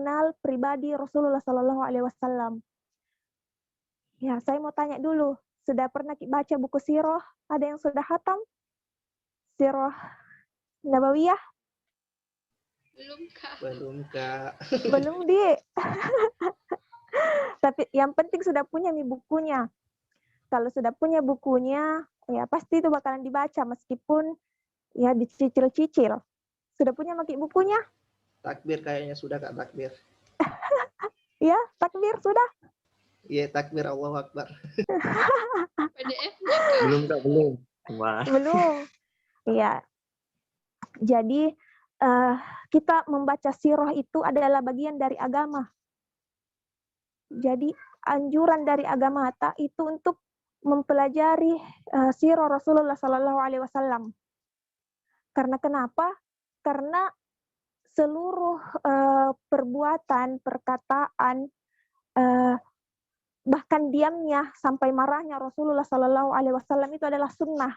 mengenal pribadi Rasulullah Sallallahu Alaihi Wasallam. Ya, saya mau tanya dulu, sudah pernah baca buku sirah? Ada yang sudah khatam? Sirah Nabawiyah? Belum, Kak. Belum, Kak. Belum, Di. Tapi yang penting sudah punya nih bukunya. Kalau sudah punya bukunya, ya pasti itu bakalan dibaca meskipun ya dicicil-cicil. Sudah punya bukunya? Takbir kayaknya sudah, Kak, takbir. Ya, takbir sudah. Iya, takbir Allahu Akbar. PDF-nya, Kak. Belum, Kak, belum. Wah. Belum. Iya. Jadi kita membaca sirah itu adalah bagian dari agama. Jadi anjuran dari agama itu untuk mempelajari sirah Rasulullah Sallallahu Alaihi Wasallam. Karena kenapa? Karena seluruh perbuatan, perkataan, bahkan diamnya sampai marahnya Rasulullah Sallallahu Alaihi Wasallam itu adalah sunnah,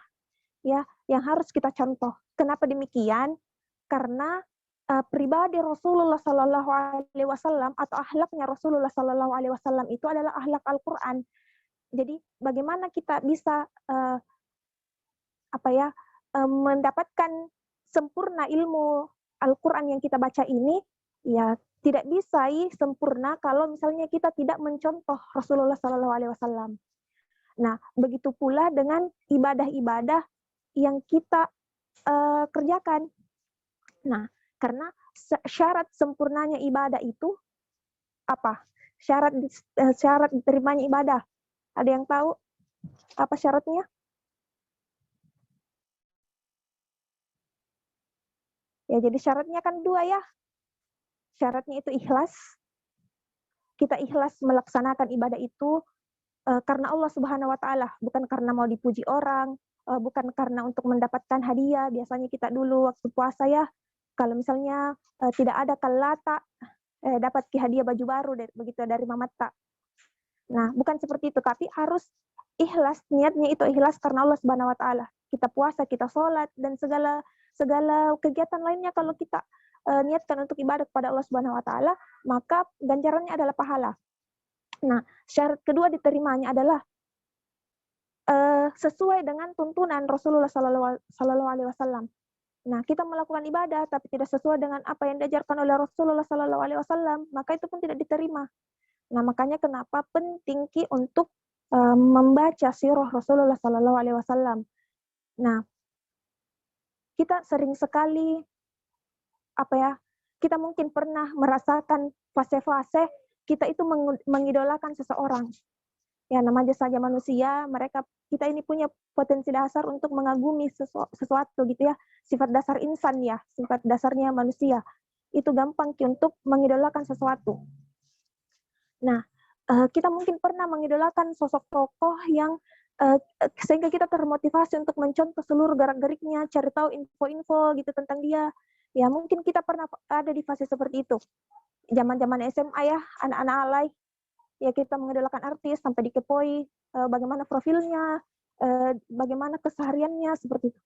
ya, yang harus kita contoh. Kenapa demikian? Karena pribadi Rasulullah Sallallahu Alaihi Wasallam atau akhlaknya Rasulullah Sallallahu Alaihi Wasallam itu adalah akhlak Al-Quran. Jadi bagaimana kita bisa mendapatkan sempurna ilmu Al-Quran yang kita baca ini? Ya tidak bisa sempurna kalau misalnya kita tidak mencontoh Rasulullah Sallallahu Alaihi Wasallam. Nah, begitu pula dengan ibadah-ibadah yang kita kerjakan. Nah, karena syarat sempurnanya ibadah itu apa? Syarat diterimanya ibadah. Ada yang tahu apa syaratnya? Ya, jadi syaratnya kan 2 ya. Syaratnya itu ikhlas. Kita ikhlas melaksanakan ibadah itu karena Allah Subhanahu wa taala, bukan karena mau dipuji orang, bukan karena untuk mendapatkan hadiah. Biasanya kita dulu waktu puasa ya, kalau misalnya tidak ada kalata, dapat hadiah baju baru begitu dari Mamatta. Nah, bukan seperti itu, tapi harus ikhlas, niatnya itu ikhlas karena Allah Subhanahu wa taala. Kita puasa, kita sholat, dan segala kegiatan lainnya kalau kita niatkan untuk ibadah kepada Allah Subhanahu wa taala, maka ganjarannya adalah pahala. Nah, syarat kedua diterimanya adalah sesuai dengan tuntunan Rasulullah Sallallahu Alaihi Wasallam. Nah, kita melakukan ibadah tapi tidak sesuai dengan apa yang diajarkan oleh Rasulullah Sallallahu Alaihi Wasallam, maka itu pun tidak diterima. Nah, makanya kenapa penting untuk membaca sirah Rasulullah Sallallahu Alaihi Wasallam. Nah, kita sering sekali kita mungkin pernah merasakan fase-fase kita itu mengidolakan seseorang. Ya, namanya saja manusia, kita ini punya potensi dasar untuk mengagumi sesuatu gitu ya. Sifat dasar insan ya, sifat dasarnya manusia. Itu gampang untuk mengidolakan sesuatu. Nah, kita mungkin pernah mengidolakan sosok tokoh yang sehingga kita termotivasi untuk mencontoh seluruh gerak-geriknya, cari tahu info-info gitu tentang dia. Ya, mungkin kita pernah ada di fase seperti itu. Zaman-zaman SMA ya, anak-anak alay. Ya, kita mengidolakan artis sampai dikepoi bagaimana profilnya, bagaimana kesehariannya, seperti itu.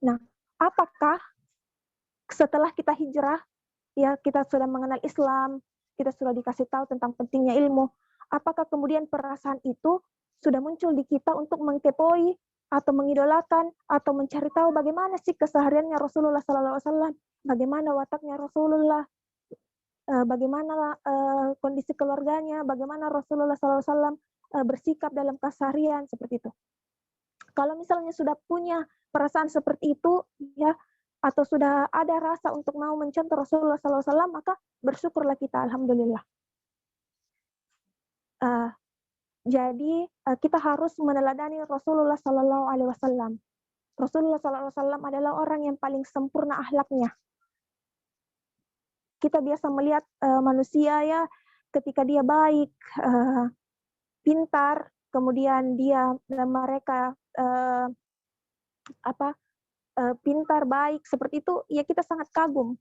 Nah, apakah setelah kita hijrah, ya kita sudah mengenal Islam, kita sudah dikasih tahu tentang pentingnya ilmu, apakah kemudian perasaan itu sudah muncul di kita untuk mengkepoi atau mengidolakan atau mencari tahu bagaimana sih kesehariannya Rasulullah SAW, bagaimana wataknya Rasulullah, bagaimana kondisi keluarganya, bagaimana Rasulullah SAW bersikap dalam keseharian, seperti itu. Kalau misalnya sudah punya perasaan seperti itu, ya, atau sudah ada rasa untuk mau mencontoh Rasulullah SAW, maka bersyukurlah kita, alhamdulillah. Jadi kita harus meneladani Rasulullah SAW. Rasulullah SAW adalah orang yang paling sempurna akhlaknya. Kita biasa melihat manusia ya, ketika dia baik, pintar, kemudian mereka pintar, baik, seperti itu, ya kita sangat kagum.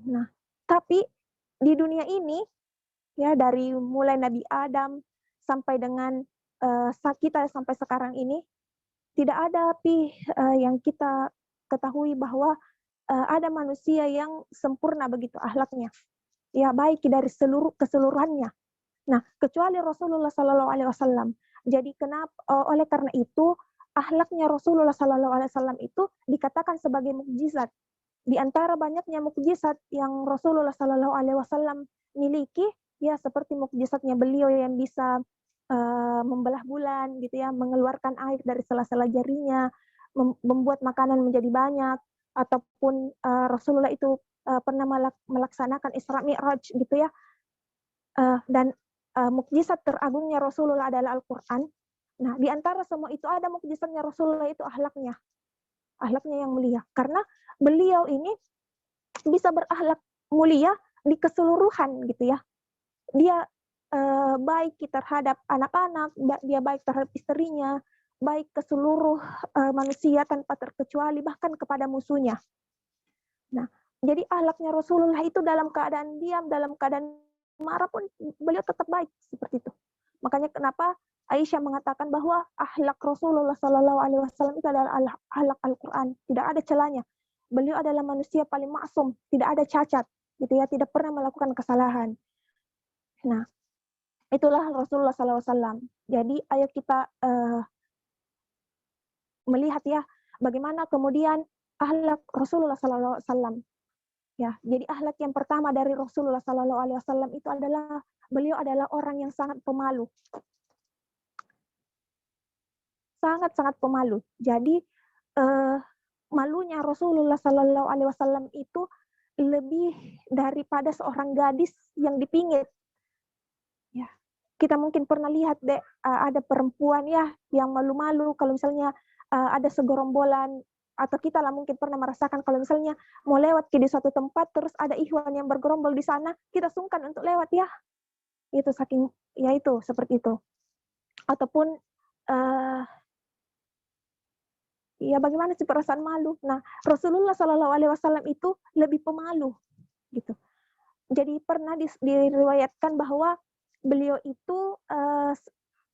Nah, tapi di dunia ini, ya dari mulai Nabi Adam sampai dengan kita sampai sekarang ini, tidak ada yang kita ketahui bahwa ada manusia yang sempurna begitu akhlaknya. ya baik dari keseluruhannya. Nah, kecuali Rasulullah Sallallahu Alaihi Wasallam. Jadi oleh karena itu akhlaknya Rasulullah Sallallahu Alaihi Wasallam itu dikatakan sebagai mukjizat. Di antara banyaknya mukjizat yang Rasulullah Sallallahu Alaihi Wasallam miliki, ya seperti mukjizatnya beliau yang bisa membelah bulan, gitu ya, mengeluarkan air dari sela-sela jarinya, membuat makanan menjadi banyak, ataupun Rasulullah itu pernah melaksanakan Isra Mi'raj, gitu ya. Dan mukjizat teragungnya Rasulullah adalah Al-Quran. Nah, di antara semua itu ada mukjizatnya Rasulullah itu akhlaknya yang mulia. Karena beliau ini bisa berakhlak mulia di keseluruhan, gitu ya. Dia baik terhadap anak-anak, dia baik terhadap istrinya, baik ke seluruh manusia tanpa terkecuali, bahkan kepada musuhnya. Nah, jadi akhlaknya Rasulullah itu dalam keadaan diam, dalam keadaan marah pun beliau tetap baik seperti itu. Makanya kenapa Aisyah mengatakan bahwa akhlak Rasulullah Sallallahu Alaihi Wasallam itu adalah akhlak Al-Quran, tidak ada celahnya. Beliau adalah manusia paling maksum, tidak ada cacat, gitu ya, tidak pernah melakukan kesalahan. Nah, itulah Rasulullah Sallallahu Alaihi Wasallam. Jadi ayo kita melihat ya bagaimana kemudian akhlak Rasulullah Sallallahu Alaihi Wasallam. Ya, jadi akhlak yang pertama dari Rasulullah Sallallahu Alaihi Wasallam itu adalah beliau adalah orang yang sangat pemalu, sangat pemalu. Jadi malunya Rasulullah Sallallahu Alaihi Wasallam itu lebih daripada seorang gadis yang dipingit. Ya, kita mungkin pernah lihat deh ada perempuan ya yang malu-malu kalau misalnya ada segerombolan, atau kita lah mungkin pernah merasakan kalau misalnya mau lewat di suatu tempat terus ada ikhwan yang bergerombol di sana, kita sungkan untuk lewat ya. Itu saking ya itu seperti itu. Ataupun ya bagaimana sih perasaan malu. Nah, Rasulullah Sallallahu Alaihi Wasallam itu lebih pemalu gitu. Jadi pernah diriwayatkan bahwa beliau itu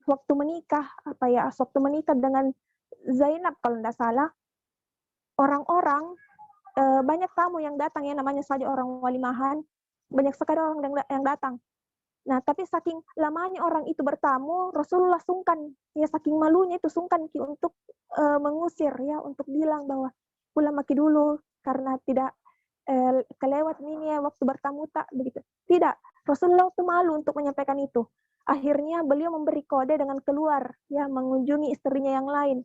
waktu menikah dengan Zainab kalau tidak salah, orang-orang banyak tamu yang datang ya, namanya saja orang walimahan, banyak sekali orang yang datang. Nah, tapi saking lamanya orang itu bertamu, Rasulullah sungkan, ya saking malunya itu sungkan untuk mengusir ya, untuk bilang bahwa pulang maki dulu karena tidak kelewat ini ya waktu bertamu tak begitu. Tidak, Rasulullah itu malu untuk menyampaikan itu. Akhirnya beliau memberi kode dengan keluar ya mengunjungi istrinya yang lain.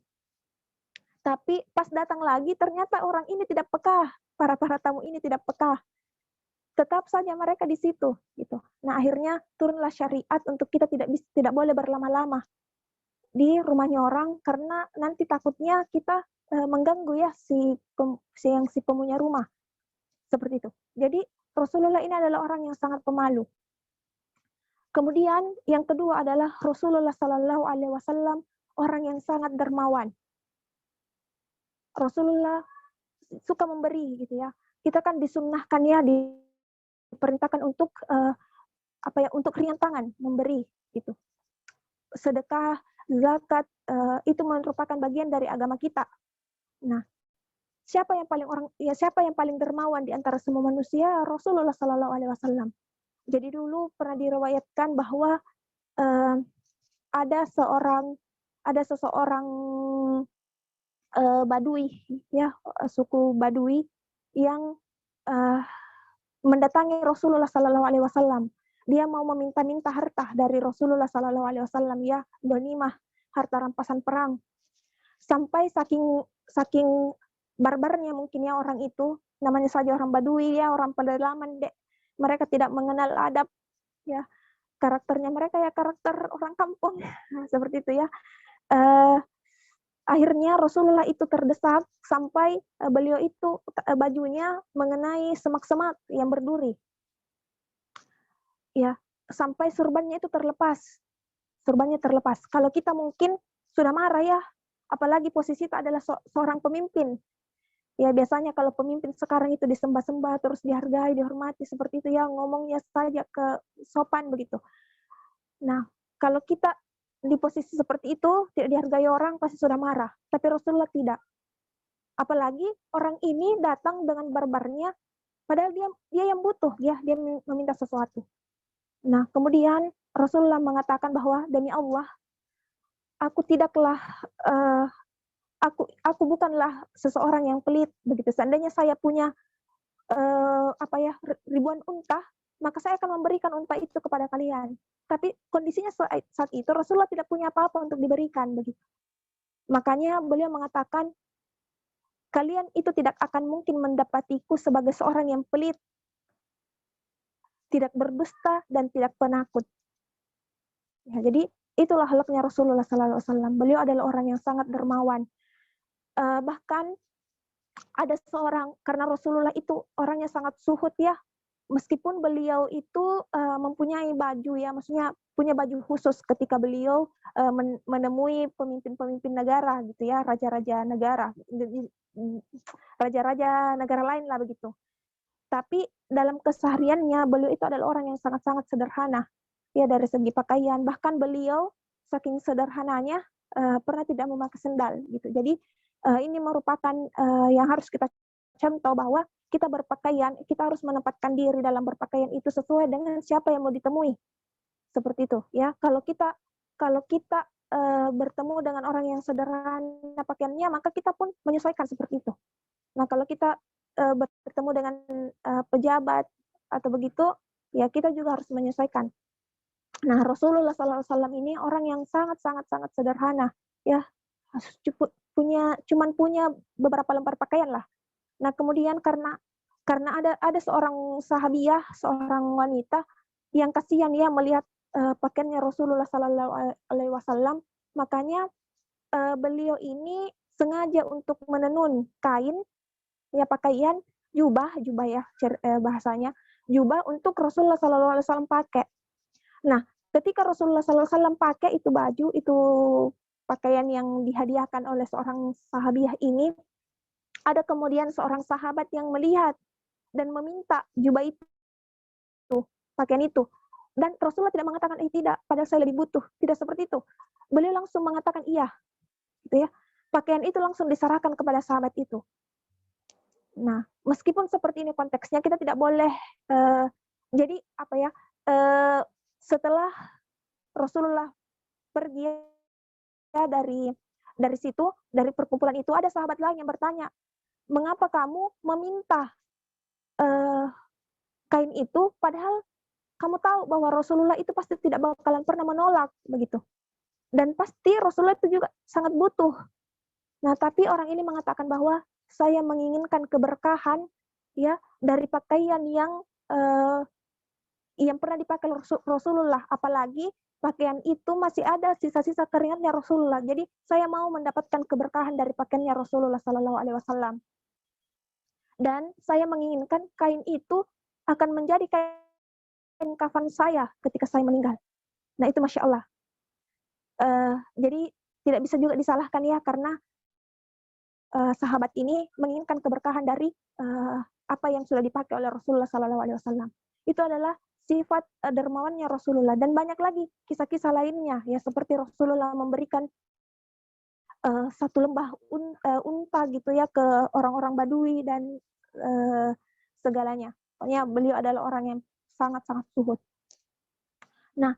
Tapi pas datang lagi ternyata orang ini tidak peka, para tamu ini tidak peka. Tetap saja mereka di situ gitu. Nah, akhirnya turunlah syariat untuk kita tidak boleh berlama-lama di rumahnya orang karena nanti takutnya kita mengganggu ya si pemunya rumah. Seperti itu. Jadi Rasulullah ini adalah orang yang sangat pemalu. Kemudian yang kedua adalah Rasulullah Sallallahu Alaihi Wasallam orang yang sangat dermawan. Rasulullah suka memberi gitu ya. Kita kan disunnahkan ya, diperintahkan untuk untuk ringan tangan memberi gitu. Sedekah, zakat itu merupakan bagian dari agama kita. Nah, siapa yang paling dermawan di antara semua manusia? Rasulullah Sallallahu Alaihi Wasallam. Jadi dulu pernah diriwayatkan bahwa ada seseorang Badui ya, suku Badui yang mendatangi Rasulullah Sallallahu Alaihi Wasallam. Dia mau meminta-minta harta dari Rasulullah Sallallahu Alaihi Wasallam ya, ghanimah, harta rampasan perang. Sampai saking barbarnya mungkin ya orang itu, namanya saja orang Badui ya, orang pedalaman dek. Mereka tidak mengenal adab ya. Karakternya mereka ya karakter orang kampung seperti itu ya. Akhirnya Rasulullah itu terdesak sampai beliau itu bajunya mengenai semak-semak yang berduri. Ya, sampai surbannya itu terlepas. Surbannya terlepas. Kalau kita mungkin sudah marah ya, apalagi posisi itu adalah seorang pemimpin. Ya biasanya kalau pemimpin sekarang itu disembah-sembah, terus dihargai, dihormati seperti itu ya, ngomongnya saja ke sopan begitu. Nah, kalau kita di posisi seperti itu, tidak dihargai orang, pasti sudah marah. Tapi Rasulullah tidak. Apalagi orang ini datang dengan barbarnya, Padahal dia yang butuh, dia meminta sesuatu. Nah, kemudian Rasulullah mengatakan bahwa demi Allah, aku tidaklah aku bukanlah seseorang yang pelit begitu. Seandainya saya punya ribuan unta, maka saya akan memberikan unta itu kepada kalian. Tapi kondisinya saat itu Rasulullah tidak punya apa-apa untuk diberikan begitu. Makanya beliau mengatakan, kalian itu tidak akan mungkin mendapatiku sebagai seorang yang pelit, tidak berdusta dan tidak penakut. Ya, jadi itulah halnya Rasulullah SAW. Beliau adalah orang yang sangat dermawan. Bahkan ada seorang, karena Rasulullah itu orangnya sangat suhud ya, meskipun beliau itu mempunyai baju ya, maksudnya punya baju khusus ketika beliau menemui pemimpin-pemimpin negara gitu ya, raja-raja negara lain lah begitu. Tapi dalam kesehariannya beliau itu adalah orang yang sangat-sangat sederhana ya dari segi pakaian. Bahkan beliau saking sederhananya pernah tidak memakai sendal gitu. Jadi ini merupakan yang harus kita contoh bahwa kita berpakaian, kita harus menempatkan diri dalam berpakaian itu sesuai dengan siapa yang mau ditemui. Seperti itu ya. Kalau kita bertemu dengan orang yang sederhana pakaiannya, maka kita pun menyesuaikan seperti itu. Nah, kalau kita bertemu dengan pejabat atau begitu, ya kita juga harus menyesuaikan. Nah, Rasulullah SAW ini orang yang sangat sederhana, ya, cuman punya beberapa lembar pakaian lah. Nah, kemudian karena ada seorang sahabiah, seorang wanita yang kasihan ya melihat pakaiannya Rasulullah SAW, makanya beliau ini sengaja untuk menenun kain, ya pakaian jubah ya bahasanya, jubah untuk Rasulullah SAW pakai. Nah, ketika Rasulullah SAW pakai itu baju, itu pakaian yang dihadiahkan oleh seorang sahabiah ini, ada kemudian seorang sahabat yang melihat dan meminta jubah itu, pakaian itu. Dan Rasulullah tidak mengatakan, tidak, padahal saya lebih butuh. Tidak seperti itu. Beliau langsung mengatakan iya. Gitu ya. Pakaian itu langsung diserahkan kepada sahabat itu. Nah, meskipun seperti ini konteksnya, kita tidak boleh, jadi setelah Rasulullah pergi ya dari situ, dari perkumpulan itu, ada sahabat lain yang bertanya, mengapa kamu meminta kain itu, padahal kamu tahu bahwa Rasulullah itu pasti tidak bakalan pernah menolak, begitu. Dan pasti Rasulullah itu juga sangat butuh. Nah, tapi orang ini mengatakan bahwa saya menginginkan keberkahan ya dari pakaian yang pernah dipakai Rasulullah, apalagi pakaian itu masih ada sisa-sisa keringatnya Rasulullah. Jadi saya mau mendapatkan keberkahan dari pakaiannya Rasulullah SAW. Dan saya menginginkan kain itu akan menjadi kain kafan saya ketika saya meninggal. Nah, itu Masya Allah. Jadi tidak bisa juga disalahkan ya, karena sahabat ini menginginkan keberkahan dari apa yang sudah dipakai oleh Rasulullah SAW. Itu adalah sifat dermawannya Rasulullah. Dan banyak lagi kisah-kisah lainnya ya, seperti Rasulullah memberikan satu lembah unta gitu ya ke orang-orang Badui dan segalanya. Pokoknya beliau adalah orang yang sangat-sangat zuhud. Nah,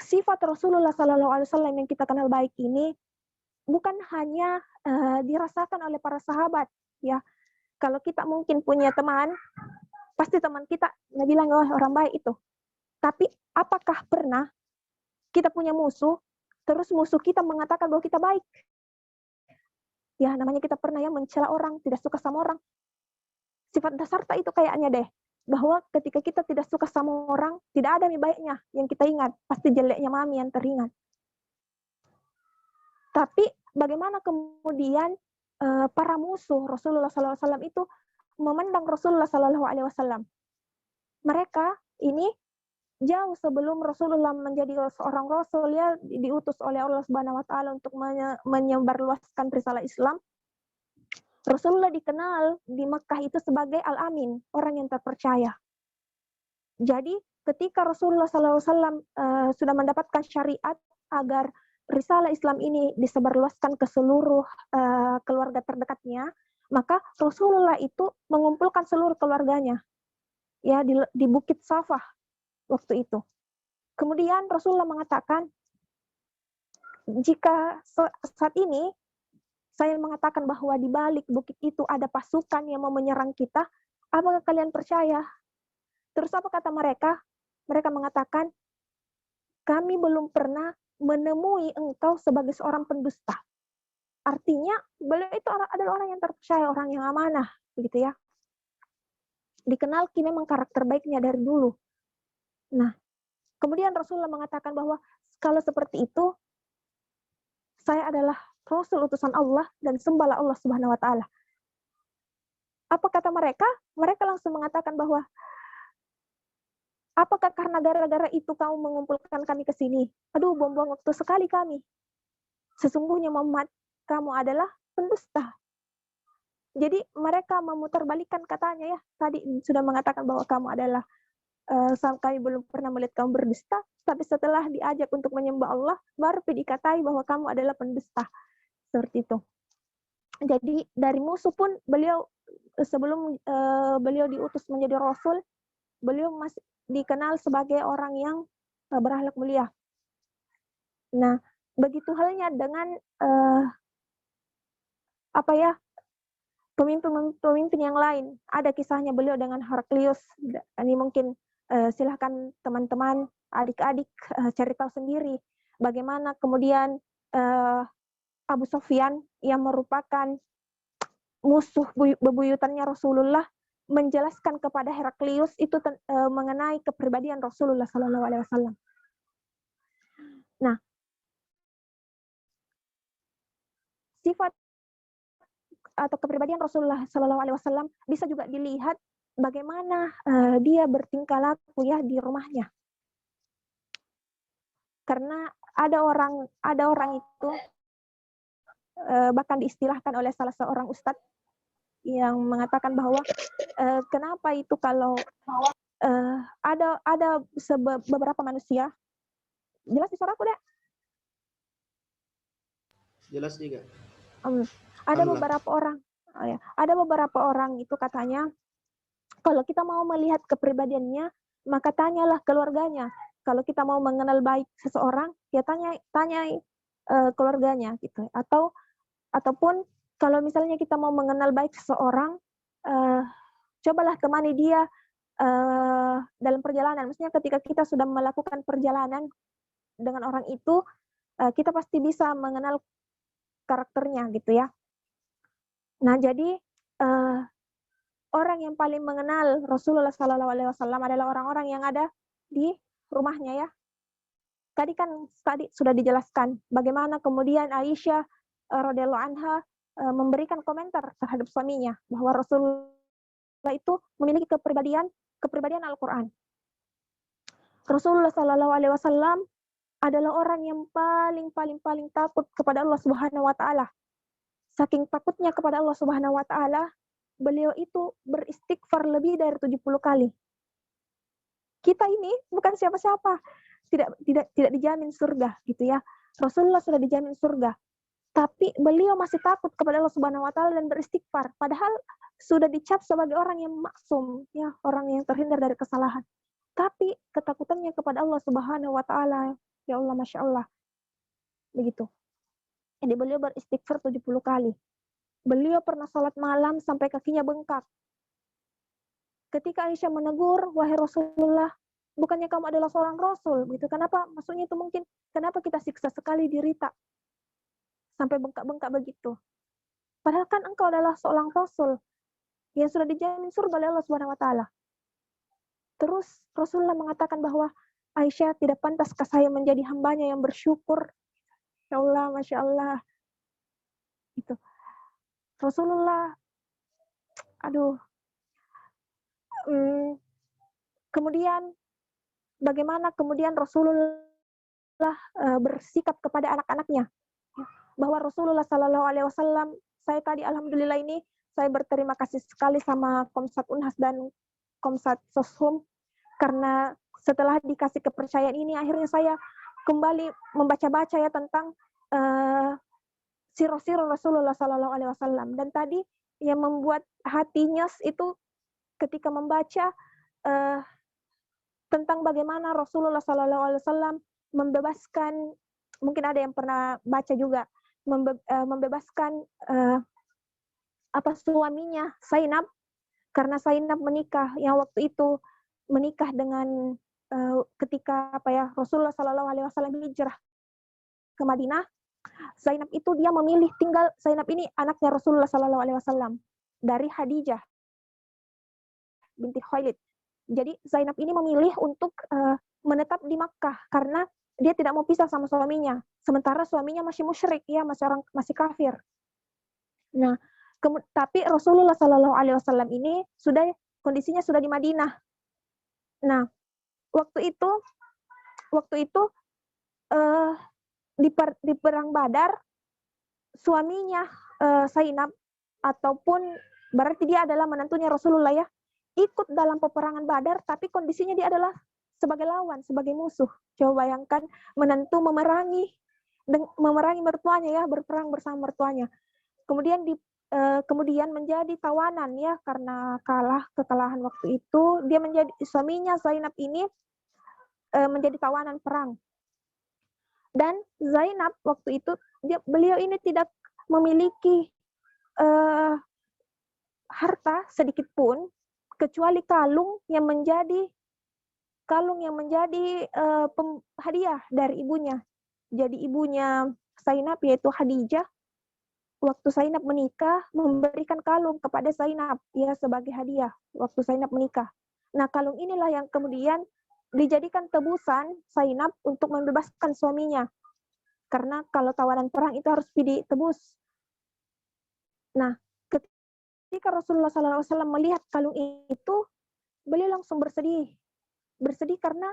sifat Rasulullah SAW yang kita kenal baik ini bukan hanya dirasakan oleh para sahabat ya. Kalau kita mungkin punya teman, pasti teman kita nggak bilang, oh orang baik itu. Tapi apakah pernah kita punya musuh, terus musuh kita mengatakan bahwa kita baik? Ya, namanya kita pernah ya mencela orang, tidak suka sama orang. Sifat dasar itu kayaknya deh, bahwa ketika kita tidak suka sama orang, tidak ada baiknya yang kita ingat, pasti jeleknya mami yang teringat. Tapi bagaimana kemudian para musuh Rasulullah SAW itu memandang Rasulullah SAW? Mereka ini jauh sebelum Rasulullah menjadi seorang Rasul, ya diutus oleh Allah Subhanahu Wa Taala untuk menyebarluaskan risalah Islam. Rasulullah dikenal di Mekah itu sebagai Al-Amin, orang yang terpercaya. Jadi ketika Rasulullah SAW sudah mendapatkan syariat agar risalah Islam ini disebarluaskan ke seluruh keluarga terdekatnya, Maka Rasulullah itu mengumpulkan seluruh keluarganya ya di Bukit Safah waktu itu. Kemudian Rasulullah mengatakan, jika saat ini saya mengatakan bahwa di balik bukit itu ada pasukan yang mau menyerang kita, apakah kalian percaya? Terus apa kata mereka? Mereka mengatakan, kami belum pernah menemui engkau sebagai seorang pendusta. Artinya, beliau itu adalah orang yang terpercaya, orang yang amanah, begitu ya. Dikenal memang karakter baiknya dari dulu. Nah, kemudian Rasulullah mengatakan bahwa kalau seperti itu, saya adalah Rasul utusan Allah dan sembahlah Allah Subhanahu wa taala. Apa kata mereka? Mereka langsung mengatakan bahwa apakah karena gara-gara itu kamu mengumpulkan kami ke sini? Aduh, buang-buang waktu sekali kami. Sesungguhnya Muhammad, kamu adalah pendusta. Jadi mereka memutarbalikkan katanya ya. Tadi sudah mengatakan bahwa kamu adalah kami belum pernah melihat kamu berdusta, tapi setelah diajak untuk menyembah Allah, baru dikatai bahwa kamu adalah pendusta. Seperti itu. Jadi dari musuh pun beliau sebelum beliau diutus menjadi Rasul, beliau masih dikenal sebagai orang yang berakhlak mulia. Nah, begitu halnya dengan pemimpin yang lain. Ada kisahnya beliau dengan Heraklius. Ini mungkin silahkan teman-teman, adik-adik cari tahu sendiri bagaimana kemudian Abu Sufyan yang merupakan musuh bebuyutannya Rasulullah menjelaskan kepada Heraklius itu mengenai kepribadian Rasulullah Sallallahu Alaihi Wasallam. Nah, sifat atau kepribadian Rasulullah Sallallahu Alaihi Wasallam bisa juga dilihat bagaimana dia bertingkah laku ya di rumahnya. Karena ada orang itu bahkan diistilahkan oleh salah seorang ustadz yang mengatakan bahwa kenapa itu kalau ada beberapa manusia, jelas di suaraku deh? Jelas juga. Ada beberapa orang itu katanya, kalau kita mau melihat kepribadiannya, maka tanyalah keluarganya. Kalau kita mau mengenal baik seseorang, ya tanya keluarganya gitu. Ataupun kalau misalnya kita mau mengenal baik seseorang, cobalah temani dia dalam perjalanan. Maksudnya ketika kita sudah melakukan perjalanan dengan orang itu, kita pasti bisa mengenal karakternya gitu ya. Nah, jadi orang yang paling mengenal Rasulullah Sallallahu Alaihi Wasallam adalah orang-orang yang ada di rumahnya ya. Tadi sudah dijelaskan bagaimana kemudian Aisyah radhiyallahu anha memberikan komentar terhadap suaminya bahwa Rasulullah itu memiliki kepribadian Al-Qur'an. Rasulullah Sallallahu Alaihi Wasallam adalah orang yang paling takut kepada Allah Subhanahu wa taala. Saking takutnya kepada Allah Subhanahu wa taala, beliau itu beristighfar lebih dari 70 kali. Kita ini bukan siapa-siapa, tidak dijamin surga gitu ya. Rasulullah sudah dijamin surga. Tapi beliau masih takut kepada Allah Subhanahu wa taala dan beristighfar, padahal sudah dicap sebagai orang yang maksum, ya, orang yang terhindar dari kesalahan. Tapi ketakutannya kepada Allah Subhanahu wa taala, ya Allah, Masya Allah. Begitu. Jadi beliau beristighfar 70 kali. Beliau pernah sholat malam sampai kakinya bengkak. Ketika Aisyah menegur, wahai Rasulullah, bukannya kamu adalah seorang Rasul? Gitu. Kenapa? Maksudnya itu mungkin, kenapa kita siksa sekali dirita? Sampai bengkak-bengkak begitu. Padahal kan engkau adalah seorang Rasul yang sudah dijamin surga oleh Allah Subhanahu wa taala. Terus Rasulullah mengatakan bahwa Aisyah, tidak pantaskah saya menjadi hambanya yang bersyukur? Ya Allah, Masya Allah. Itu. Rasulullah, aduh. Kemudian, bagaimana kemudian Rasulullah bersikap kepada anak-anaknya? Bahwa Rasulullah Sallallahu Alaihi Wasallam, saya tadi alhamdulillah ini, saya berterima kasih sekali sama Komsat Unhas dan Komsat Soshum, karena setelah dikasih kepercayaan ini, akhirnya saya kembali membaca-baca ya tentang sirah-sirah Rasulullah Sallallahu Alaihi Wasallam. Dan tadi yang membuat hatinya itu ketika membaca tentang bagaimana Rasulullah SAW membebaskan, mungkin ada yang pernah baca juga, membebaskan suaminya Zainab, karena Zainab menikah yang waktu itu menikah dengan ketika Rasulullah SAW hijrah ke Madinah. Zainab itu dia memilih tinggal, Zainab ini anaknya Rasulullah SAW dari Khadijah binti Khuwailid. Jadi Zainab ini memilih untuk menetap di Makkah karena dia tidak mau pisah sama suaminya. Sementara suaminya masih musyrik, ya, masih kafir. Nah, tapi Rasulullah SAW ini kondisinya sudah di Madinah. Nah, waktu itu di perang Badar, suaminya Zainab, ataupun berarti dia adalah menantunya Rasulullah, ya, ikut dalam peperangan Badar, tapi kondisinya dia adalah sebagai lawan, sebagai musuh. Coba bayangkan, menantu memerangi mertuanya, ya, berperang bersama mertuanya. Kemudian menjadi tawanan, ya, karena kekalahan waktu itu, suaminya Zainab ini menjadi tawanan perang. Dan Zainab waktu itu beliau ini tidak memiliki harta sedikit pun kecuali kalung yang menjadi hadiah dari ibunya. Jadi ibunya Zainab, yaitu Khadijah, waktu Zainab menikah memberikan kalung kepada Zainab, ya, sebagai hadiah waktu Zainab menikah. Nah, kalung inilah yang kemudian dijadikan tebusan Zainab untuk membebaskan suaminya. Karena kalau tawanan perang itu harus ditebus. Nah, ketika Rasulullah SAW melihat kalung itu, beliau langsung bersedih karena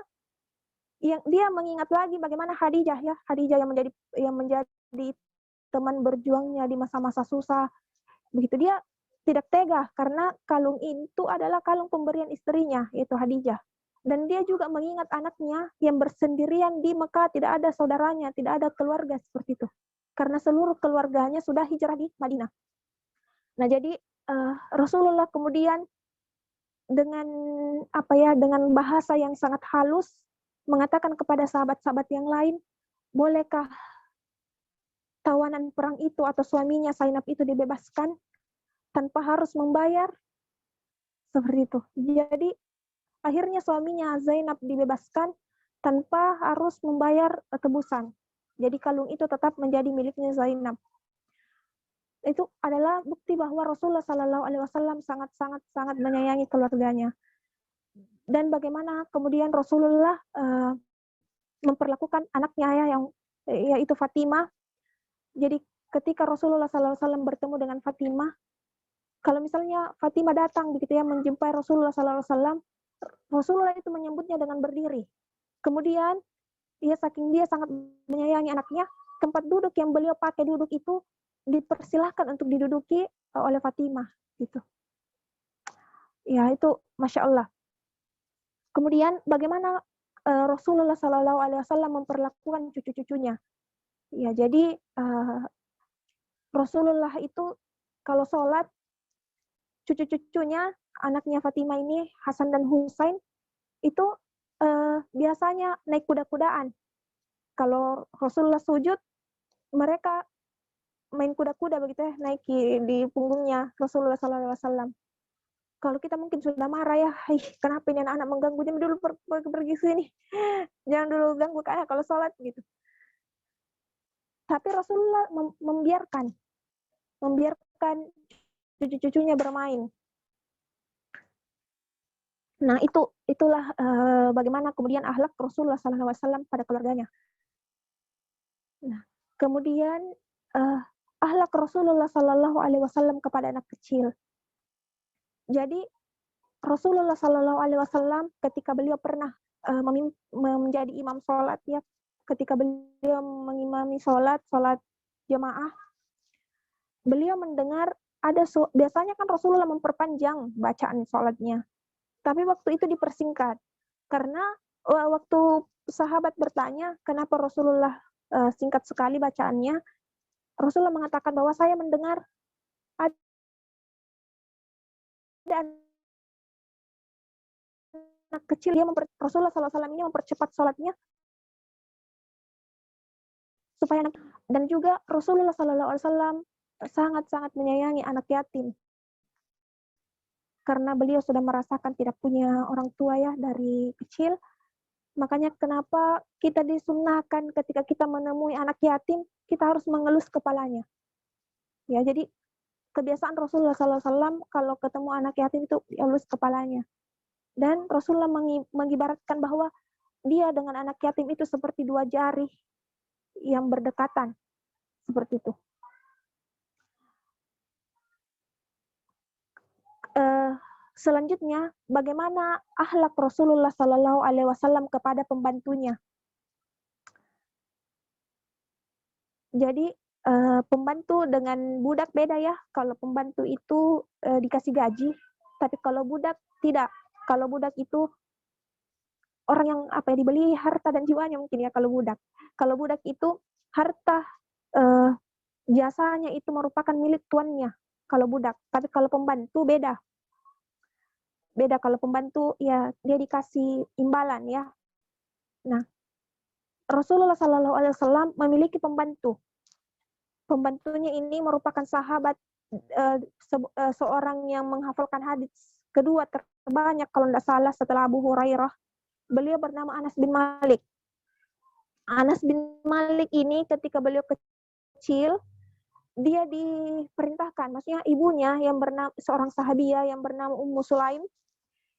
dia mengingat lagi bagaimana Khadijah, ya, Khadijah yang menjadi teman berjuangnya di masa-masa susah. Begitu dia tidak tega karena kalung itu adalah kalung pemberian istrinya, yaitu Khadijah. Dan dia juga mengingat anaknya yang bersendirian di Mekah, tidak ada saudaranya, tidak ada keluarga seperti itu. Karena seluruh keluarganya sudah hijrah di Madinah. Nah, jadi Rasulullah kemudian dengan bahasa yang sangat halus mengatakan kepada sahabat-sahabat yang lain, bolehkah tawanan perang itu atau suaminya Zainab itu dibebaskan tanpa harus membayar? Seperti itu. Jadi akhirnya suaminya Zainab dibebaskan tanpa harus membayar tebusan. Jadi kalung itu tetap menjadi miliknya Zainab. Itu adalah bukti bahwa Rasulullah SAW sangat menyayangi keluarganya. Dan bagaimana kemudian Rasulullah memperlakukan anaknya, yaitu Fatimah. Jadi ketika Rasulullah SAW bertemu dengan Fatimah, kalau misalnya Fatimah datang begitu, ya, menjumpai Rasulullah SAW, Rasulullah itu menyambutnya dengan berdiri. Kemudian saking dia sangat menyayangi anaknya, tempat duduk yang beliau pakai duduk itu dipersilahkan untuk diduduki oleh Fatimah, gitu. Ya, itu Masya Allah. Kemudian bagaimana Rasulullah SAW memperlakukan cucu-cucunya. Ya, jadi Rasulullah itu kalau sholat, cucu-cucunya, anaknya Fatimah ini, Hasan dan Husain, itu biasanya naik kuda-kudaan. Kalau Rasulullah sujud, mereka main kuda-kuda begitu, ya, naik di punggungnya Rasulullah SAW. Kalau kita mungkin sudah marah, ya, kenapa ini anak-anak mengganggu, jangan dulu pergi sini, jangan dulu ganggu ke anak kalau sholat gitu. Tapi Rasulullah membiarkan cucu-cucunya bermain. Nah, itulah bagaimana kemudian akhlak Rasulullah SAW pada keluarganya. Nah, kemudian akhlak Rasulullah SAW kepada anak kecil. Jadi Rasulullah SAW ketika beliau pernah menjadi imam sholat, ya, ketika beliau mengimami sholat jamaah, beliau mendengar biasanya kan Rasulullah memperpanjang bacaan sholatnya, tapi waktu itu dipersingkat karena waktu sahabat bertanya kenapa Rasulullah singkat sekali bacaannya, Rasulullah mengatakan bahwa saya mendengar anak kecil, Rasulullah SAW ini mempercepat sholatnya supaya anak, dan juga Rasulullah SAW sangat-sangat menyayangi anak yatim karena beliau sudah merasakan tidak punya orang tua ya dari kecil. Makanya kenapa kita disunnahkan ketika kita menemui anak yatim, kita harus mengelus kepalanya. Ya, jadi kebiasaan Rasulullah SAW kalau ketemu anak yatim itu dielus kepalanya. Dan Rasulullah mengibaratkan bahwa dia dengan anak yatim itu seperti dua jari yang berdekatan. Seperti itu. Selanjutnya, bagaimana akhlak Rasulullah SAW kepada pembantunya. Jadi, pembantu dengan budak beda ya. Kalau pembantu itu dikasih gaji, tapi kalau budak tidak. Kalau budak itu orang yang dibeli harta dan jiwanya mungkin ya kalau budak. Kalau budak itu harta jasanya itu merupakan milik tuannya kalau budak. Tapi kalau pembantu beda. Beda kalau pembantu ya dia dikasih imbalan ya. Nah, Rasulullah SAW memiliki pembantu. Pembantunya ini merupakan sahabat seorang yang menghafalkan hadis kedua terbanyak kalau tidak salah setelah Abu Hurairah. Beliau bernama Anas bin Malik. Anas bin Malik ini ketika beliau kecil, dia diperintahkan, maksudnya ibunya yang bernama seorang sahabiah yang bernama Ummu Sulaim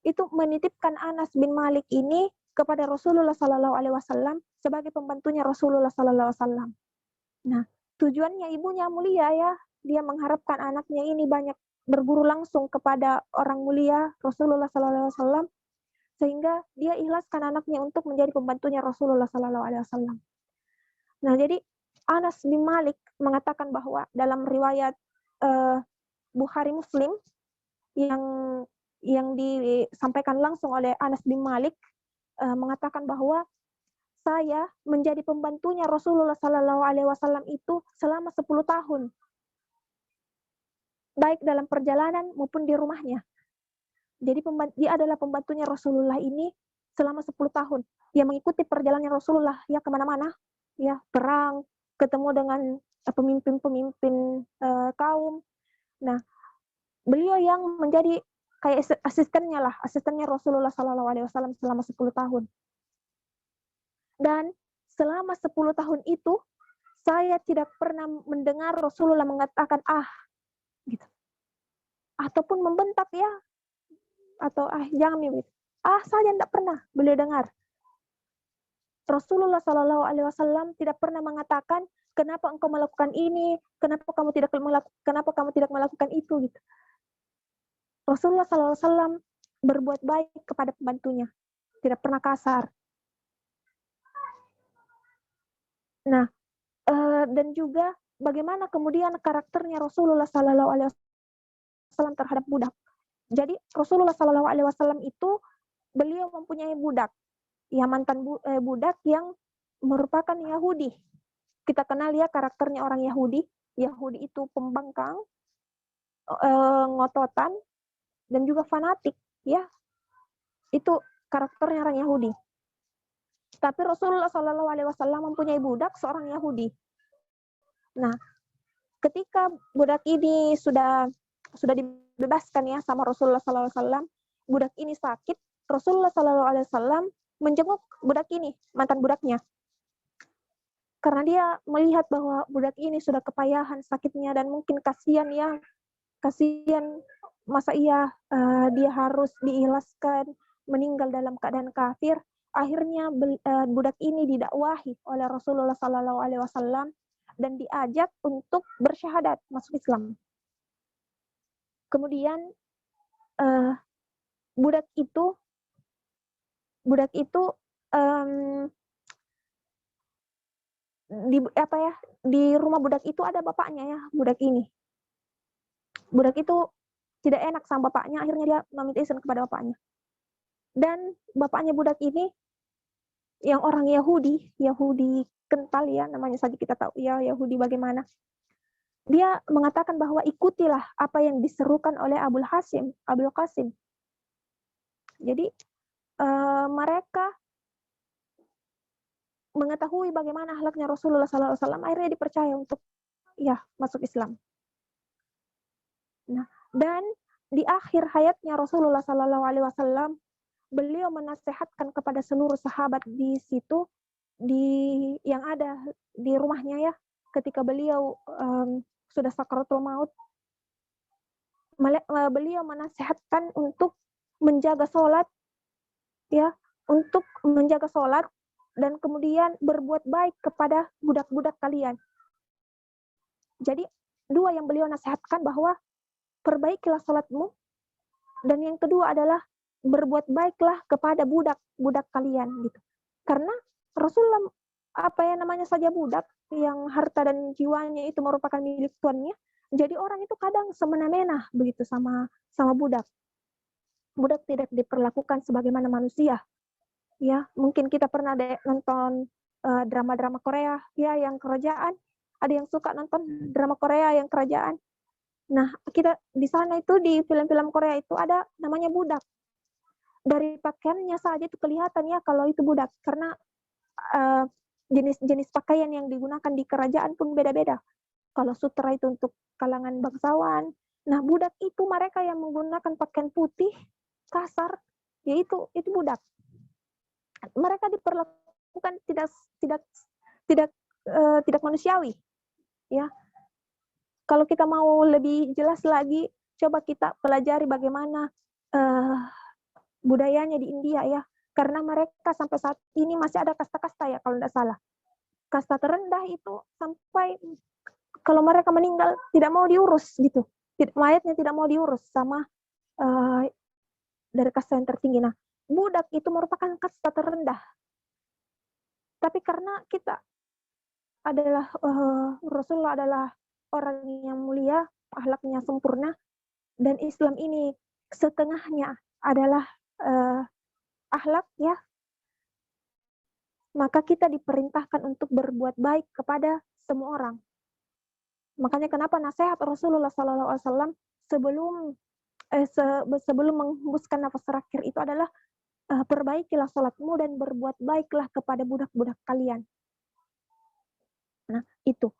itu menitipkan Anas bin Malik ini kepada Rasulullah SAW sebagai pembantunya Rasulullah SAW. Nah, tujuannya ibunya mulia ya, dia mengharapkan anaknya ini banyak berguru langsung kepada orang mulia Rasulullah SAW, sehingga dia ikhlaskan anaknya untuk menjadi pembantunya Rasulullah SAW. Nah, jadi Anas bin Malik mengatakan bahwa dalam riwayat Bukhari Muslim yang disampaikan langsung oleh Anas bin Malik mengatakan bahwa saya menjadi pembantunya Rasulullah SAW itu selama 10 tahun. Baik dalam perjalanan maupun di rumahnya. Jadi dia adalah pembantunya Rasulullah ini selama 10 tahun. Dia mengikuti perjalanan Rasulullah ya kemana-mana. Ya, perang, ketemu dengan pemimpin-pemimpin kaum. Nah, beliau yang menjadi kayak asistennya Rasulullah SAW selama 10 tahun. Dan selama 10 tahun itu, saya tidak pernah mendengar Rasulullah mengatakan gitu. Ataupun membentak ya, atau jangan mimpi. Saja tidak pernah beliau dengar. Rasulullah SAW tidak pernah mengatakan, kenapa engkau melakukan ini, kenapa kamu tidak melakukan itu gitu. Rasulullah SAW berbuat baik kepada pembantunya, tidak pernah kasar. Nah, dan juga bagaimana kemudian karakternya Rasulullah SAW terhadap budak. Jadi Rasulullah SAW itu beliau mempunyai budak, ya mantan budak yang merupakan Yahudi. Kita kenal ya karakternya orang Yahudi. Yahudi itu pembangkang, ngototan, dan juga fanatik, ya. Itu karakternya orang Yahudi. Tapi Rasulullah SAW mempunyai budak seorang Yahudi. Nah, ketika budak ini sudah dibebaskan ya sama Rasulullah SAW, budak ini sakit, Rasulullah SAW menjenguk budak ini, mantan budaknya. Karena dia melihat bahwa budak ini sudah kepayahan sakitnya dan mungkin kasihan masa dia harus diikhlaskan meninggal dalam keadaan kafir. Akhirnya budak ini didakwahi oleh Rasulullah SAW dan diajak untuk bersyahadat masuk Islam. Kemudian budak itu di rumah budak itu ada bapaknya ya, budak ini. Budak itu tidak enak sama bapaknya, akhirnya dia meminta izin kepada bapaknya. Dan bapaknya budak ini yang orang Yahudi kental ya, namanya saja kita tahu ya Yahudi bagaimana. dia mengatakan bahwa ikutilah apa yang diserukan oleh Abul Qasim. Jadi mereka mengetahui bagaimana akhlaknya Rasulullah SAW, akhirnya dipercaya untuk masuk Islam. Nah, dan di akhir hayatnya Rasulullah SAW, beliau menasihatkan kepada seluruh sahabat di situ, yang ada di rumahnya ketika beliau sudah sakaratul maut, beliau menasihatkan untuk menjaga sholat, untuk menjaga sholat dan kemudian berbuat baik kepada budak-budak kalian. Jadi dua yang beliau nasihatkan, bahwa perbaikilah sholatmu, dan yang kedua adalah berbuat baiklah kepada budak-budak kalian gitu. Karena Rasulullah saja budak yang harta dan jiwanya itu merupakan milik tuannya. Jadi orang itu kadang semena-mena begitu sama budak. Budak tidak diperlakukan sebagaimana manusia. Ya, mungkin kita pernah nonton drama-drama Korea yang kerajaan. Ada yang suka nonton drama Korea yang kerajaan. Nah, kita di sana itu di film-film Korea itu ada namanya budak. Dari pakaiannya saja itu kelihatan kalau itu budak, karena jenis-jenis pakaian yang digunakan di kerajaan pun beda-beda. Kalau sutra itu untuk kalangan bangsawan. Nah, budak itu mereka yang menggunakan pakaian putih, kasar, yaitu budak. Mereka diperlakukan tidak manusiawi. Ya. Kalau kita mau lebih jelas lagi, coba kita pelajari bagaimana budayanya di India karena mereka sampai saat ini masih ada kasta-kasta kalau tidak salah. Kasta terendah itu sampai kalau mereka meninggal tidak mau diurus gitu, mayatnya tidak mau diurus sama dari kasta yang tertinggi. Nah, budak itu merupakan kasta terendah. Tapi karena kita adalah Rasulullah adalah orang yang mulia, akhlaknya sempurna, dan Islam ini setengahnya adalah akhlak maka kita diperintahkan untuk berbuat baik kepada semua orang. Makanya kenapa nasihat Rasulullah SAW sebelum menghembuskan nafas terakhir itu adalah perbaikilah sholatmu dan berbuat baiklah kepada budak-budak kalian. Nah, itu.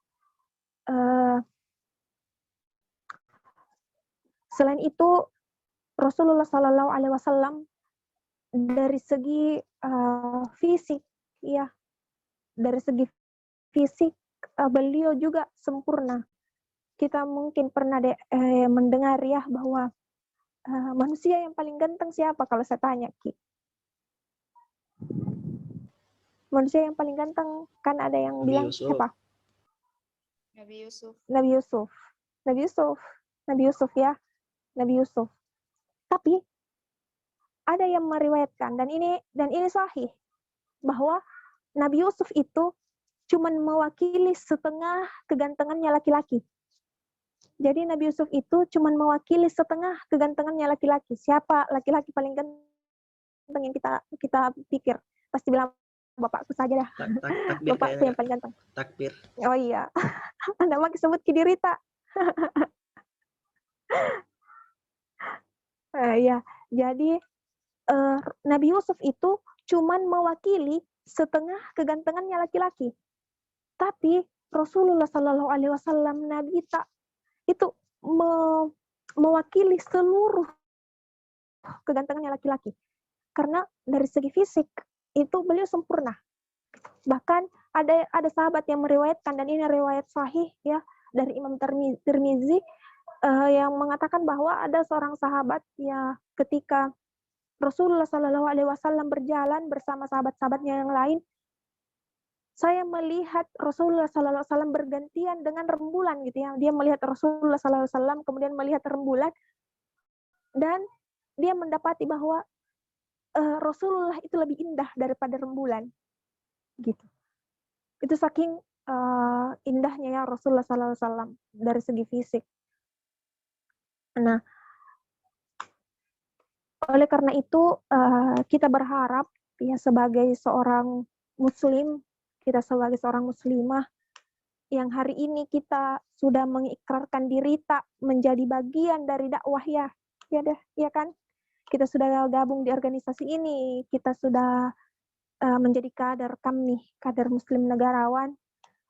Selain itu, Rasulullah SAW dari segi fisik, dari segi fisik beliau juga sempurna. Kita mungkin pernah mendengar bahwa manusia yang paling ganteng siapa kalau saya tanya, Ki? Manusia yang paling ganteng kan ada yang Nabi bilang Yusuf. siapa? Nabi Yusuf. Nabi Yusuf. Tapi ada yang meriwayatkan dan ini sahih bahwa Nabi Yusuf itu cuma mewakili setengah kegantengannya laki-laki. Jadi Nabi Yusuf itu cuma mewakili setengah kegantengannya laki-laki. Siapa laki-laki paling ganteng yang kita pikir? Pasti bilang bapakku saja dah. Takbir Bapakku yang paling ganteng. Takbir. Oh iya. Anda mah disebut Kidirita. Ya, jadi Nabi Yusuf itu cuman mewakili setengah kegantengannya laki-laki. Tapi Rasulullah SAW Nabi itu mewakili seluruh kegantengannya laki-laki. Karena dari segi fisik itu beliau sempurna. Bahkan ada sahabat yang meriwayatkan, dan ini riwayat sahih dari Imam Tirmizi yang mengatakan bahwa ada seorang sahabat ketika Rasulullah SAW berjalan bersama sahabat-sahabatnya yang lain, saya melihat Rasulullah SAW bergantian dengan rembulan gitu Dia melihat Rasulullah SAW, kemudian melihat rembulan, dan dia mendapati bahwa Rasulullah itu lebih indah daripada rembulan, gitu. Itu saking indahnya Rasulullah SAW dari segi fisik. Nah, oleh karena itu kita berharap sebagai seorang muslim, kita sebagai seorang muslimah yang hari ini kita sudah mengikrarkan diri tak menjadi bagian dari dakwah ya kan? Kita sudah gabung di organisasi ini, kita sudah menjadi kader KAM nih, kader Muslim negarawan.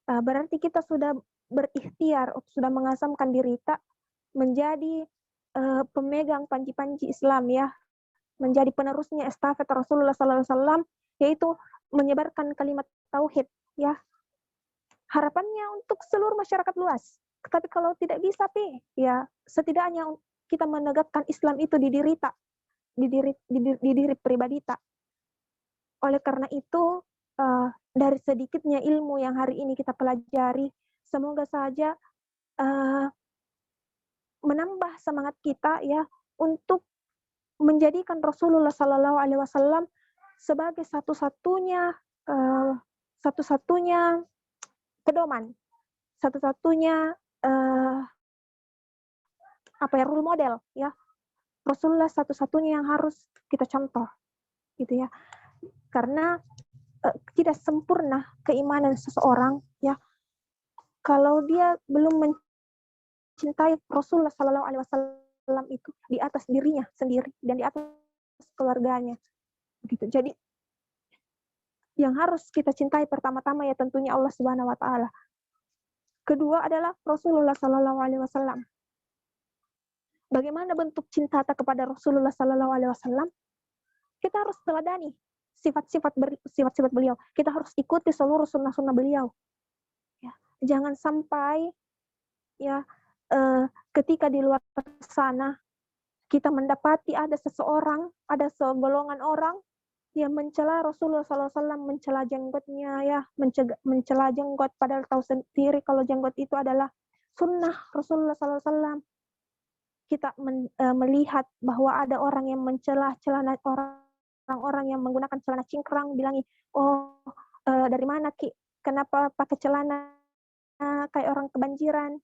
Berarti kita sudah berikhtiar, sudah mengasamkan diri tak menjadi pemegang panji-panji Islam ya, menjadi penerusnya estafet Rasulullah SAW, yaitu menyebarkan kalimat tauhid ya. Harapannya untuk seluruh masyarakat luas. Tapi kalau tidak bisa, ya setidaknya kita menegakkan Islam itu di diri tak, di diri pribadi tak. Oleh karena itu, dari sedikitnya ilmu yang hari ini kita pelajari, semoga saja menambah semangat kita ya untuk menjadikan Rasulullah Sallallahu Alaihi Wasallam sebagai satu-satunya pedoman, satu-satunya role model ya. Rasulullah satu-satunya yang harus kita contoh, gitu ya. Karena tidak sempurna keimanan seseorang ya kalau dia belum mencintai Rasulullah Sallallahu Alaihi Wasallam itu di atas dirinya sendiri dan di atas keluarganya, begitu. Jadi yang harus kita cintai pertama-tama ya tentunya Allah Subhanahu Wa Taala. Kedua adalah Rasulullah Sallallahu Alaihi Wasallam. Bagaimana bentuk cinta kita kepada Rasulullah Sallallahu Alaihi Wasallam? Kita harus teladani sifat-sifat beliau. Kita harus ikuti seluruh sunnah-sunnah beliau. Ya, jangan sampai ya ketika di luar sana kita mendapati ada seseorang, ada segolongan orang yang mencela Rasulullah SAW, mencela jenggotnya ya, mencela jenggot padahal tahu sendiri kalau jenggot itu adalah sunnah Rasulullah SAW. Kita melihat bahwa ada orang yang mencela celana orang-orang yang menggunakan celana cingkrang, bilangi, dari mana Ki? Kenapa pakai celana kayak orang kebanjiran?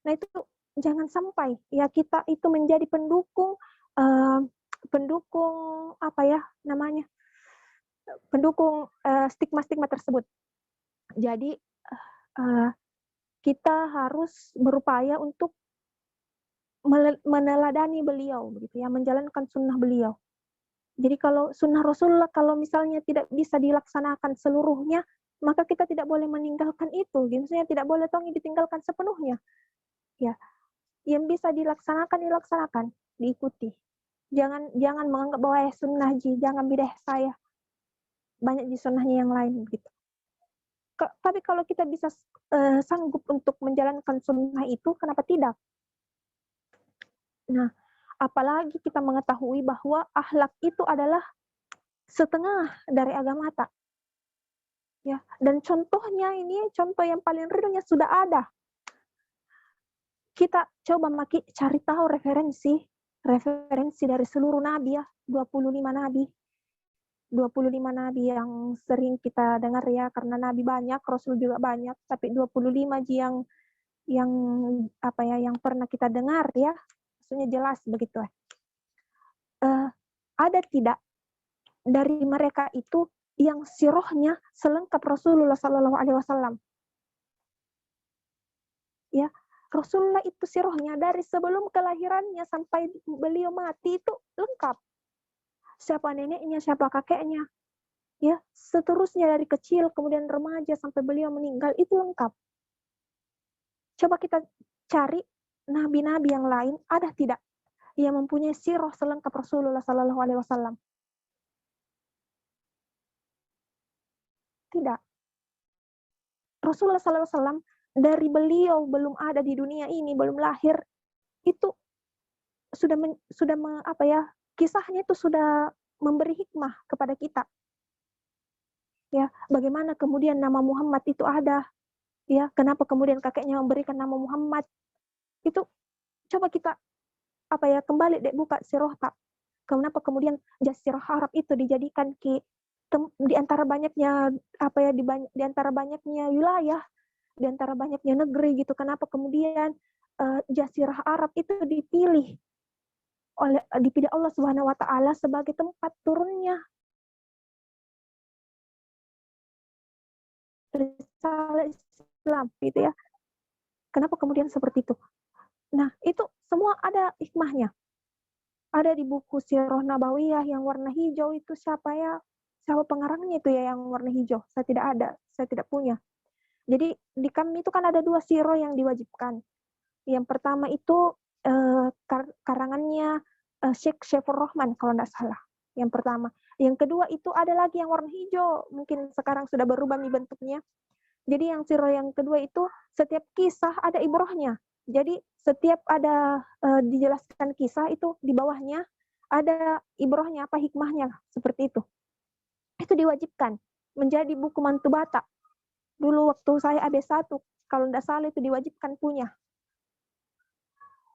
Nah itu jangan sampai ya kita itu menjadi pendukung stigma-stigma tersebut. Jadi kita harus berupaya untuk meneladani beliau, begitu ya, menjalankan sunnah beliau. Jadi kalau sunnah Rasulullah kalau misalnya tidak bisa dilaksanakan seluruhnya, maka kita tidak boleh meninggalkan itu. Maksudnya tidak boleh ditinggalkan sepenuhnya. Ya, yang bisa dilaksanakan, diikuti. Jangan menganggap bahwa sunnah jangan bidah saya. Banyak di sunnahnya yang lain gitu. Tapi kalau kita bisa sanggup untuk menjalankan sunnah itu, kenapa tidak? Nah, apalagi kita mengetahui bahwa akhlak itu adalah setengah dari agama tak. Ya, dan contohnya ini contoh yang paling realnya sudah ada. Kita coba cari tahu referensi dari seluruh nabi ya, 25 nabi. 25 nabi yang sering kita dengar ya, karena nabi banyak, rasul juga banyak, tapi 25 yang pernah kita dengar ya. Maksudnya jelas begitu. Ada tidak dari mereka itu yang sirohnya selengkap Rasulullah Sallallahu Alaihi Wasallam? Ya, Rasulullah itu sirohnya dari sebelum kelahirannya sampai beliau mati itu lengkap. Siapa neneknya, siapa kakeknya, ya, seterusnya dari kecil kemudian remaja sampai beliau meninggal itu lengkap. Coba kita cari nabi-nabi yang lain, ada tidak yang mempunyai sirah selengkap Rasulullah Sallallahu Alaihi Wasallam? Tidak. Rasulullah Sallallahu Alaihi Wasallam dari beliau belum ada di dunia ini, belum lahir, itu kisahnya itu sudah memberi hikmah kepada kita. Ya, bagaimana kemudian nama Muhammad itu ada? Ya, kenapa kemudian kakeknya memberikan nama Muhammad? Itu coba kita kembali buka sirah tak. Kenapa kemudian Jazirah Arab itu dijadikan di antara banyaknya di antara banyaknya wilayah, di antara banyaknya negeri gitu. Kenapa kemudian Jazirah Arab itu dipilih Allah Subhanahu Wa Taala sebagai tempat turunnya risalah Islam gitu ya. Kenapa kemudian seperti itu? Nah, itu semua ada hikmahnya. Ada di buku Sirah Nabawiyah yang warna hijau itu siapa ya? Siapa pengarangnya itu ya yang warna hijau? Saya tidak ada, saya tidak punya. Jadi di kami itu kan ada 2 sirah yang diwajibkan. Yang pertama itu karangannya Syekh Syafur Rahman kalau tidak salah. Yang pertama. Yang kedua itu ada lagi yang warna hijau. Mungkin sekarang sudah berubah nih bentuknya. Jadi yang sirah yang kedua itu setiap kisah ada ibrahnya. Jadi setiap ada dijelaskan kisah itu di bawahnya ada ibrahnya, apa hikmahnya, seperti itu. Itu diwajibkan menjadi buku mantubata. Dulu waktu saya AB1, kalau tidak salah itu diwajibkan punya.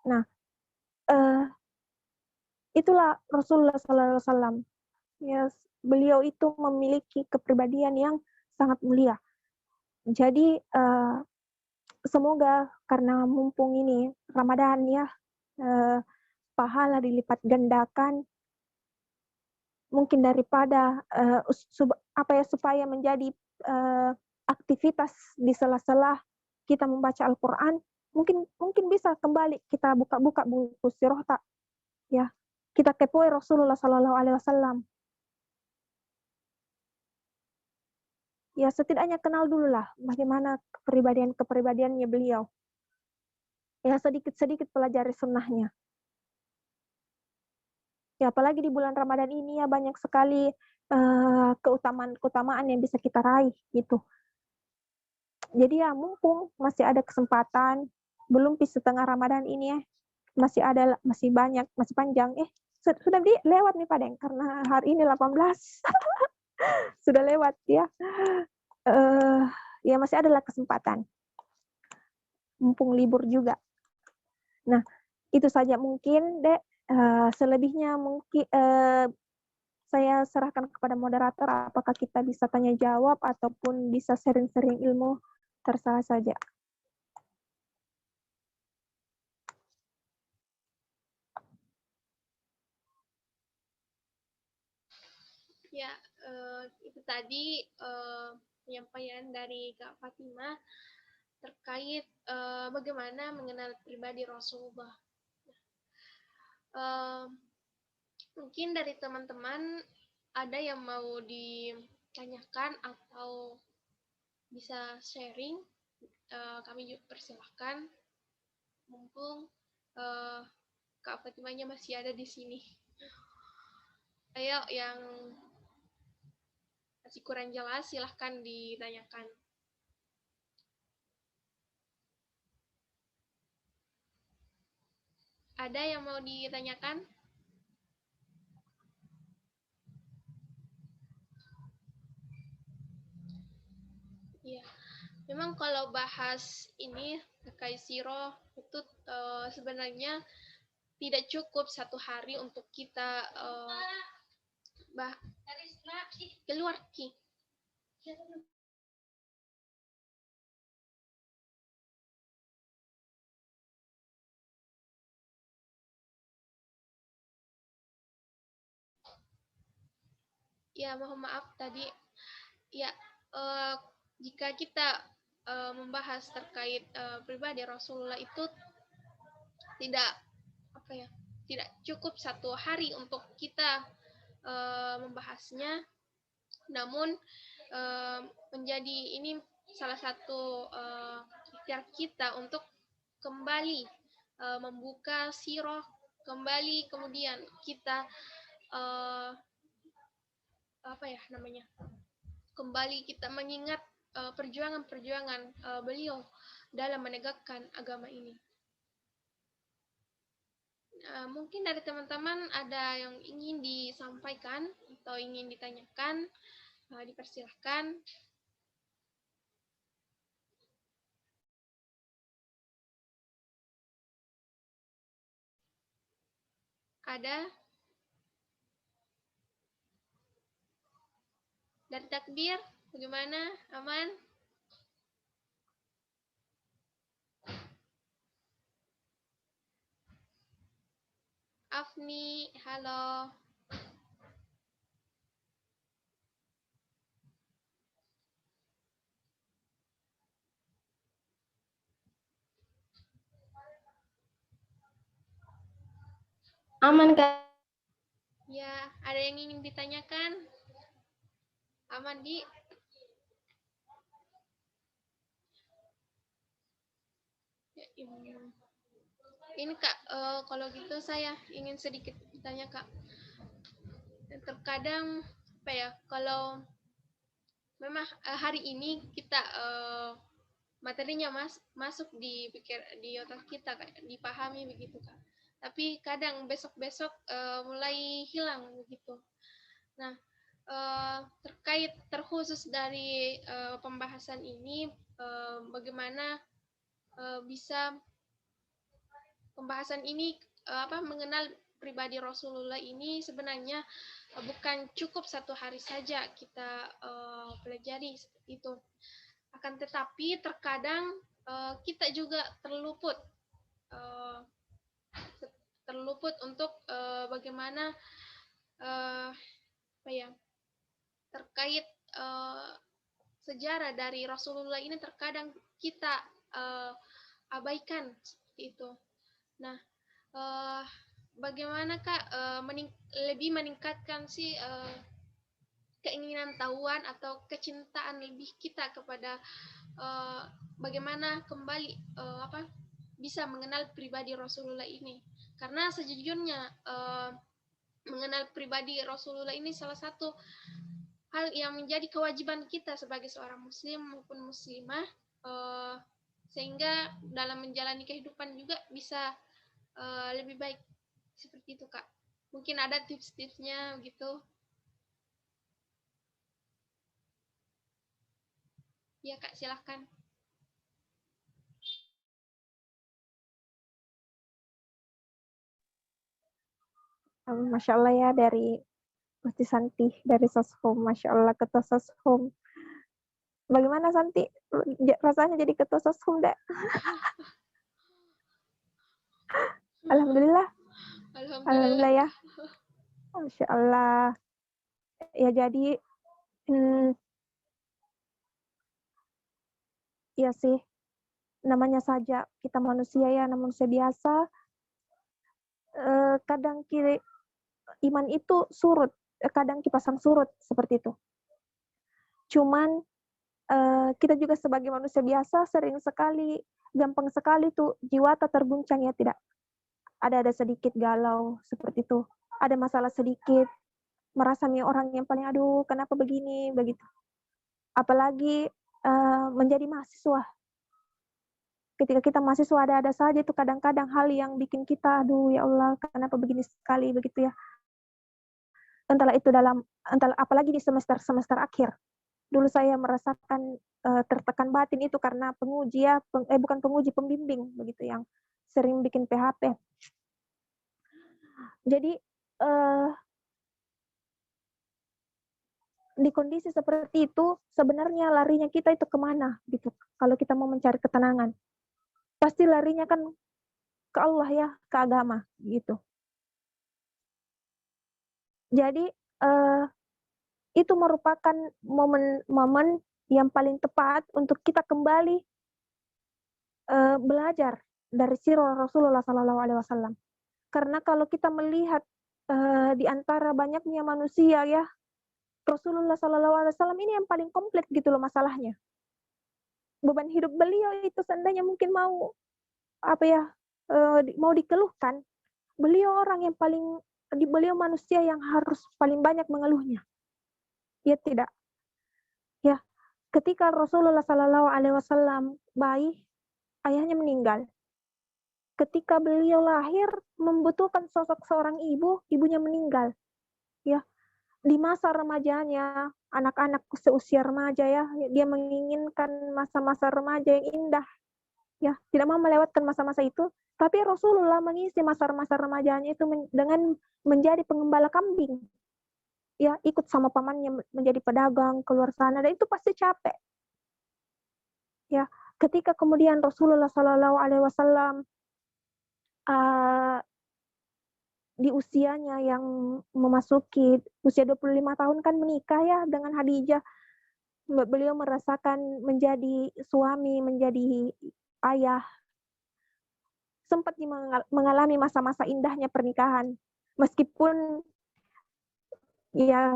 Nah, itulah Rasulullah SAW. Ya, beliau itu memiliki kepribadian yang sangat mulia. Jadi semoga karena mumpung ini Ramadan ya, pahala dilipat gandakan, mungkin daripada supaya menjadi aktivitas di sela-sela kita membaca Al-Quran, mungkin bisa kembali kita buka-buka buku sirah ya, kita kepoin Rasulullah SAW. Ya setidaknya kenal dulu lah bagaimana kepribadiannya beliau. Ya sedikit-sedikit pelajari sunnahnya. Ya apalagi di bulan Ramadan ini ya banyak sekali keutamaan yang bisa kita raih gitu. Jadi ya mumpung masih ada kesempatan, belum setengah Ramadan ini ya, masih banyak, masih panjang. Sudah lewat nih Pak Deng, karena hari ini 18. Sudah lewat ya. Ya masih adalah kesempatan. Mumpung libur juga. Nah, itu saja mungkin, Dek. Selebihnya mungkin saya serahkan kepada moderator apakah kita bisa tanya jawab ataupun bisa sharing-sharing ilmu, terserah saja. Ya, itu tadi penyampaian dari Kak Fatimah terkait bagaimana mengenal pribadi Rasulullah. Mungkin dari teman-teman ada yang mau ditanyakan atau bisa sharing, kami juga persilahkan. Mumpung Kak Fatimahnya masih ada di sini. Ayo, yang masih kurang jelas silahkan ditanyakan. Ada yang mau ditanyakan? Iya, memang kalau bahas ini terkait sirah itu sebenarnya tidak cukup 1 hari untuk kita keluar Ki. Ya, mohon maaf tadi. Ya, jika kita membahas terkait pribadi Rasulullah itu tidak cukup 1 hari untuk kita membahasnya, namun menjadi ini salah satu ikhtiar kita untuk kembali membuka sirah, kembali kemudian kita kembali kita mengingat perjuangan-perjuangan beliau dalam menegakkan agama ini. Mungkin dari teman-teman ada yang ingin disampaikan atau ingin ditanyakan, dipersilahkan. Ada? Dari takbir, bagaimana? Aman? Afni, halo. Aman, Kak. Ya, ada yang ingin ditanyakan? Aman, Di? Ya, ini Kak, kalau gitu saya ingin sedikit bertanya Kak. Terkadang apa ya, kalau memang hari ini kita materinya masuk di otak kita, Kak, dipahami begitu Kak. Tapi kadang besok-besok mulai hilang begitu. Nah, terkhusus dari pembahasan ini, bagaimana bisa pembahasan ini mengenal pribadi Rasulullah ini sebenarnya bukan cukup satu hari saja kita pelajari seperti itu. Akan tetapi terkadang kita juga terluput untuk bagaimana terkait sejarah dari Rasulullah ini terkadang kita abaikan seperti itu. Nah, bagaimana Kak lebih meningkatkan keinginan tahuan atau kecintaan lebih kita kepada bagaimana kembali bisa mengenal pribadi Rasulullah ini? Karena sejujurnya mengenal pribadi Rasulullah ini salah satu hal yang menjadi kewajiban kita sebagai seorang muslim maupun muslimah, sehingga dalam menjalani kehidupan juga bisa lebih baik seperti itu Kak. Mungkin ada tips-tipsnya gitu. Ya Kak, silahkan. Masya Allah ya, dari Gusti Santi, dari Soshum. Masya Allah, ketua Soshum. Bagaimana Santi? Rasanya jadi ketua Soshum, Dek? Alhamdulillah. Alhamdulillah ya. Masya Allah. Ya jadi, ya sih, namanya saja kita manusia ya, manusia biasa. Kadang iman itu surut, kadang kipasang surut seperti itu. Cuman kita juga sebagai manusia biasa sering sekali, gampang sekali tuh jiwa terguncang ya, tidak. Ada sedikit galau seperti itu. Ada masalah sedikit, merasa orang yang paling aduh kenapa begini begitu. Apalagi menjadi mahasiswa. Ketika kita mahasiswa ada saja itu kadang-kadang hal yang bikin kita aduh ya Allah kenapa begini sekali begitu ya. Entahlah itu apalagi di semester akhir. Dulu saya merasakan tertekan batin itu karena penguji ya, bukan penguji, pembimbing begitu yang sering bikin PHP. Jadi di kondisi seperti itu sebenarnya larinya kita itu kemana gitu. Kalau kita mau mencari ketenangan, pasti larinya kan ke Allah ya, ke agama gitu. Jadi itu merupakan momen yang paling tepat untuk kita kembali belajar dari sirah Rasulullah SAW. Karena kalau kita melihat di antara banyaknya manusia ya, Rasulullah SAW ini yang paling komplit gitu loh masalahnya. Beban hidup beliau itu seandainya mungkin mau mau dikeluhkan, beliau beliau manusia yang harus paling banyak mengeluhnya. Ya tidak. Ya, ketika Rasulullah SAW bayi, ayahnya meninggal. Ketika beliau lahir membutuhkan sosok seorang ibu, ibunya meninggal. Ya, di masa remajanya, anak-anak seusia remaja ya, dia menginginkan masa-masa remaja yang indah. Ya, tidak mau melewatkan masa-masa itu, tapi Rasulullah mengisi masa-masa remajanya itu dengan menjadi pengembala kambing. Ya, ikut sama pamannya menjadi pedagang keluar sana, dan itu pasti capek. Ya, ketika kemudian Rasulullah SAW di usianya yang memasuki usia 25 tahun kan menikah ya dengan Khadijah. Beliau merasakan menjadi suami, menjadi ayah. Sempat mengalami masa-masa indahnya pernikahan. Meskipun ya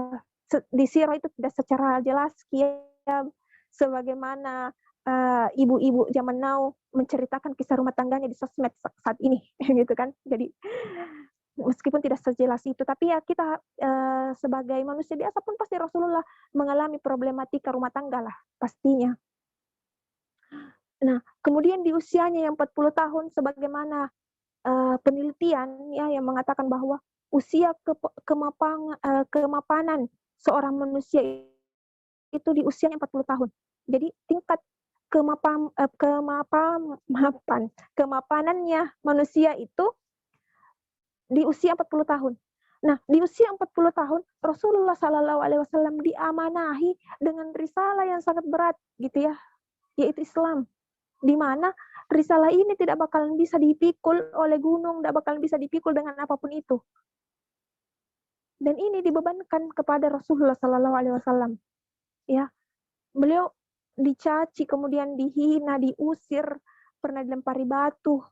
di sirah itu tidak secara jelas ya sebagaimana ibu-ibu zaman now menceritakan kisah rumah tangganya di sosmed saat ini gitu kan. Jadi meskipun tidak sejelas itu, tapi ya kita sebagai manusia biasa pun pasti Rasulullah mengalami problematika rumah tangga lah pastinya. Nah, kemudian di usianya yang 40 tahun sebagaimana penelitian ya yang mengatakan bahwa usia kemapanan seorang manusia itu di usianya 40 tahun. Jadi tingkat kemapanannya manusia itu di usia 40 tahun. Nah, di usia 40 tahun Rasulullah Shallallahu alaihi wasallam diamanahi dengan risalah yang sangat berat gitu ya, yaitu Islam. Di mana risalah ini tidak bakalan bisa dipikul oleh gunung, tidak bakalan bisa dipikul dengan apapun itu. Dan ini dibebankan kepada Rasulullah Shallallahu alaihi wasallam. Ya. Beliau dicaci, kemudian dihina, diusir, pernah dilempari batu,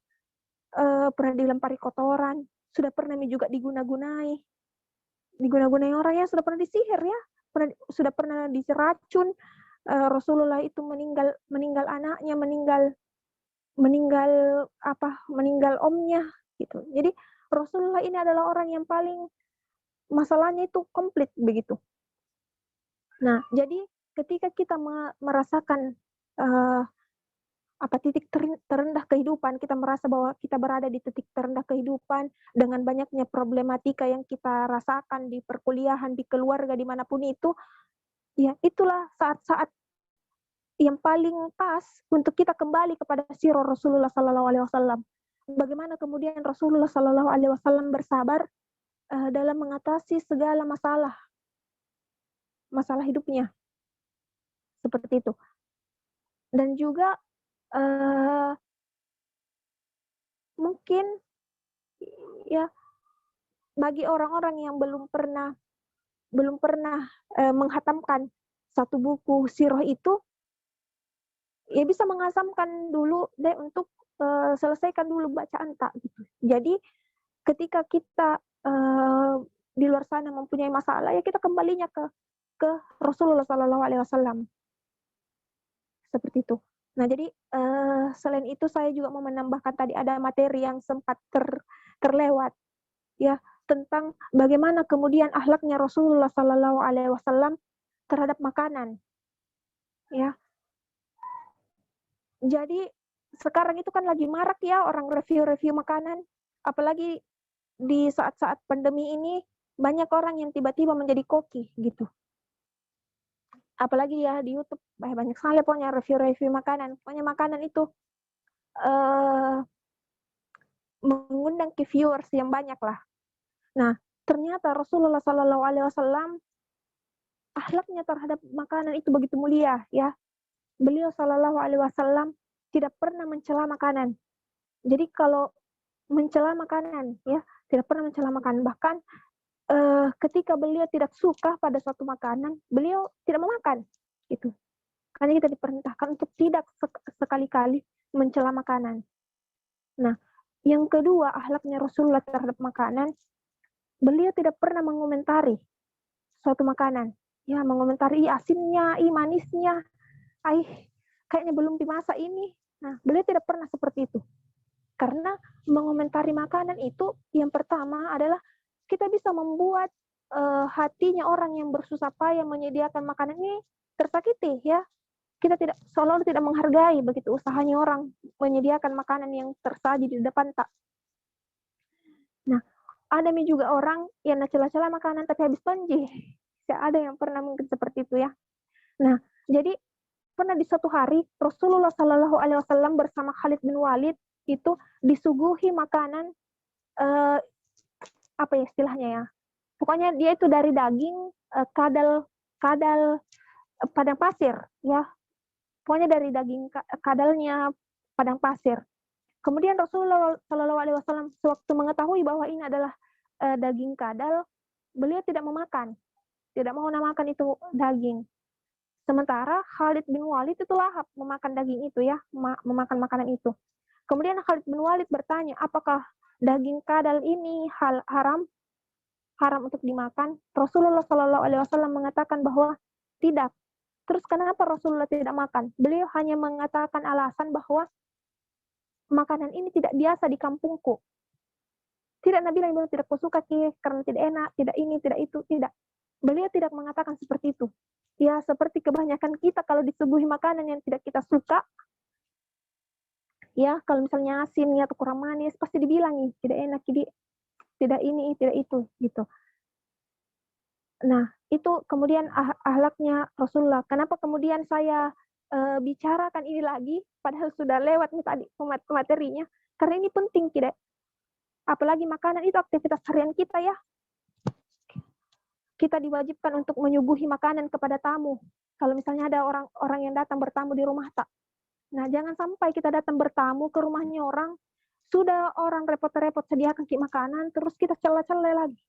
pernah dilempari kotoran, sudah pernah juga diguna-gunai orang ya, sudah pernah disihir ya, sudah pernah diracun. Rasulullah itu meninggal anaknya, meninggal omnya gitu. Jadi Rasulullah ini adalah orang yang paling masalahnya itu komplit begitu. Nah, jadi ketika kita merasakan titik terendah kehidupan, kita merasa bahwa kita berada di titik terendah kehidupan dengan banyaknya problematika yang kita rasakan di perkuliahan, di keluarga, dimanapun itu, ya itulah saat-saat yang paling pas untuk kita kembali kepada sirah Rasulullah Sallallahu Alaihi Wasallam. Bagaimana kemudian Rasulullah Sallallahu Alaihi Wasallam bersabar dalam mengatasi segala masalah hidupnya, seperti itu. Dan juga mungkin ya bagi orang-orang yang belum pernah menghatamkan satu buku sirah itu, ya bisa menghatamkan dulu deh untuk selesaikan dulu bacaan tak gitu. Jadi ketika kita di luar sana mempunyai masalah, ya kita kembalinya ke Rasulullah Sallallahu Alaihi Wasallam, seperti itu. Nah, jadi selain itu saya juga mau menambahkan tadi ada materi yang sempat terlewat ya tentang bagaimana kemudian akhlaknya Rasulullah Sallallahu Alaihi Wasallam terhadap makanan. Ya. Jadi sekarang itu kan lagi marak ya orang review-review makanan, apalagi di saat-saat pandemi ini banyak orang yang tiba-tiba menjadi koki gitu. Apalagi ya di YouTube banyak sekali pokoknya review-review makanan. Pokoknya makanan itu mengundang ke viewers yang banyak lah. Nah, ternyata Rasulullah Sallallahu Alaihi Wasallam akhlaknya terhadap makanan itu begitu mulia ya. Beliau Sallallahu Alaihi Wasallam tidak pernah mencela makanan. Jadi kalau mencela makanan ya, tidak pernah mencela makanan. Bahkan ketika beliau tidak suka pada suatu makanan, beliau tidak memakan gitu. Karena kita diperintahkan untuk tidak sekali-kali mencela makanan. Nah, yang kedua, akhlaknya Rasulullah terhadap makanan, beliau tidak pernah mengomentari suatu makanan. Ya, mengomentari asinnya, manisnya, kayaknya belum dimasak ini. Nah, beliau tidak pernah seperti itu. Karena mengomentari makanan itu yang pertama adalah kita bisa membuat hatinya orang yang bersusah payah menyediakan makanan ini tersakiti ya. Kita seolah-olah tidak menghargai begitu usahanya orang menyediakan makanan yang tersaji di depan tak. Nah, ada juga orang yang celah-celah makanan tapi habis panji. Tidak ada yang pernah mungkin seperti itu ya. Nah, jadi pernah di suatu hari Rasulullah Shallallahu Alaihi Wasallam bersama Khalid bin Walid itu disuguhi makanan apa ya istilahnya ya, pokoknya dia itu dari daging kadal padang pasir ya, pokoknya dari daging kadalnya padang pasir. Kemudian Rasulullah Shallallahu Alaihi Wasallam sewaktu mengetahui bahwa ini adalah daging kadal, beliau tidak memakan, tidak mau makan itu daging. Sementara Khalid bin Walid itu lahap memakan daging itu ya, memakan makanan itu. Kemudian Khalid bin Walid bertanya, apakah daging kadal ini haram? haram untuk dimakan, Rasulullah Shallallahu Alaihi Wasallam mengatakan bahwa tidak. Terus kenapa Rasulullah tidak makan? Beliau hanya mengatakan alasan bahwa makanan ini tidak biasa di kampungku. Tidak Nabi bilang tidak kusuka karena tidak enak, tidak ini, tidak itu, tidak. Beliau tidak mengatakan seperti itu. Ya seperti kebanyakan kita kalau disuguhi makanan yang tidak kita suka, ya kalau misalnya asin ya atau kurang manis pasti dibilang nih tidak enak, tidak ini, tidak itu, gitu. Nah itu kemudian ahlaknya Rasulullah. Kenapa kemudian saya bicarakan ini lagi, padahal sudah lewat nih tadi materinya, karena ini penting tidak. Apalagi makanan itu aktivitas harian kita ya. Kita diwajibkan untuk menyuguhi makanan kepada tamu. Kalau misalnya ada orang yang datang bertamu di rumah tak. Nah, jangan sampai kita datang bertamu ke rumahnya orang, sudah orang repot-repot sediakan makanan, terus kita cela-cela lagi.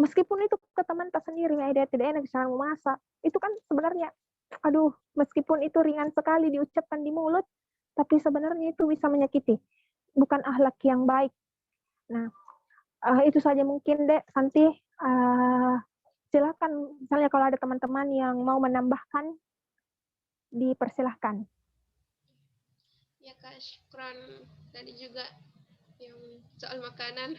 Meskipun itu ke teman tak sendiri, ya dia tidak enak cara memasak. Itu kan sebenarnya, aduh, meskipun itu ringan sekali diucapkan di mulut, tapi sebenarnya itu bisa menyakiti. Bukan akhlak yang baik. Nah, itu saja mungkin Dek. Santi, silakan misalnya kalau ada teman-teman yang mau menambahkan, dipersilahkan. Ya Kak, syukran. Tadi juga yang soal makanan.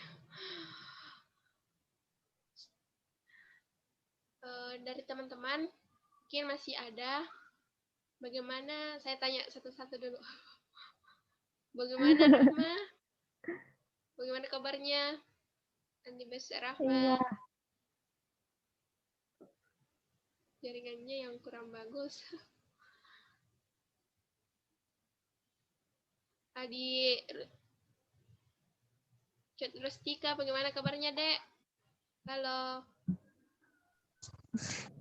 Dari teman-teman, mungkin masih ada. Bagaimana, saya tanya satu-satu dulu. Bagaimana Rahma? Bagaimana kabarnya? Andi Besar Rahma. Iya. Jaringannya yang kurang bagus. Adi Cut Rustika, bagaimana kabarnya, Dek? Halo.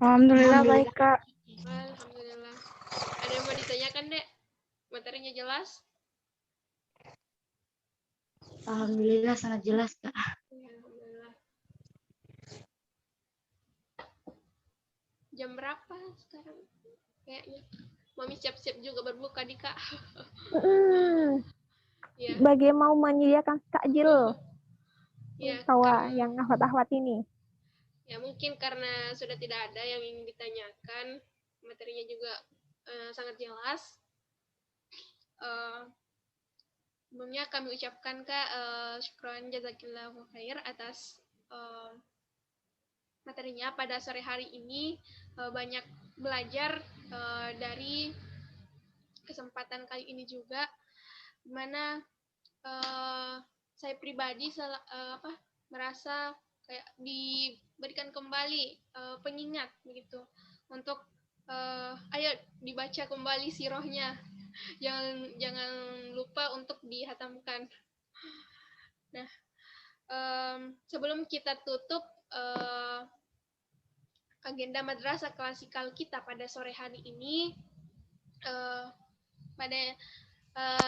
Alhamdulillah baik, Kak. Alhamdulillah. Ada yang mau ditanyakan, Dek? Materinya jelas? Alhamdulillah sangat jelas, Kak. Ya, alhamdulillah. Jam berapa sekarang? Kayaknya. Mami siap-siap juga berbuka nih, Kak. Ya. Bagi mau menyediakan takjil. Ya, Tawa yang ahwat-ahwat ini. Ya, mungkin karena sudah tidak ada yang ingin ditanyakan, materinya juga sangat jelas. Sebelumnya kami ucapkan Kak, syukran jazakillahu khair atas materinya pada sore hari ini. Banyak belajar dari kesempatan kali ini juga, dimana saya pribadi merasa kayak diberikan kembali pengingat begitu untuk ayo dibaca kembali sirahnya. Jangan lupa untuk dihatamkan. Nah, sebelum kita tutup agenda madrasah klasikal kita pada sore hari ini,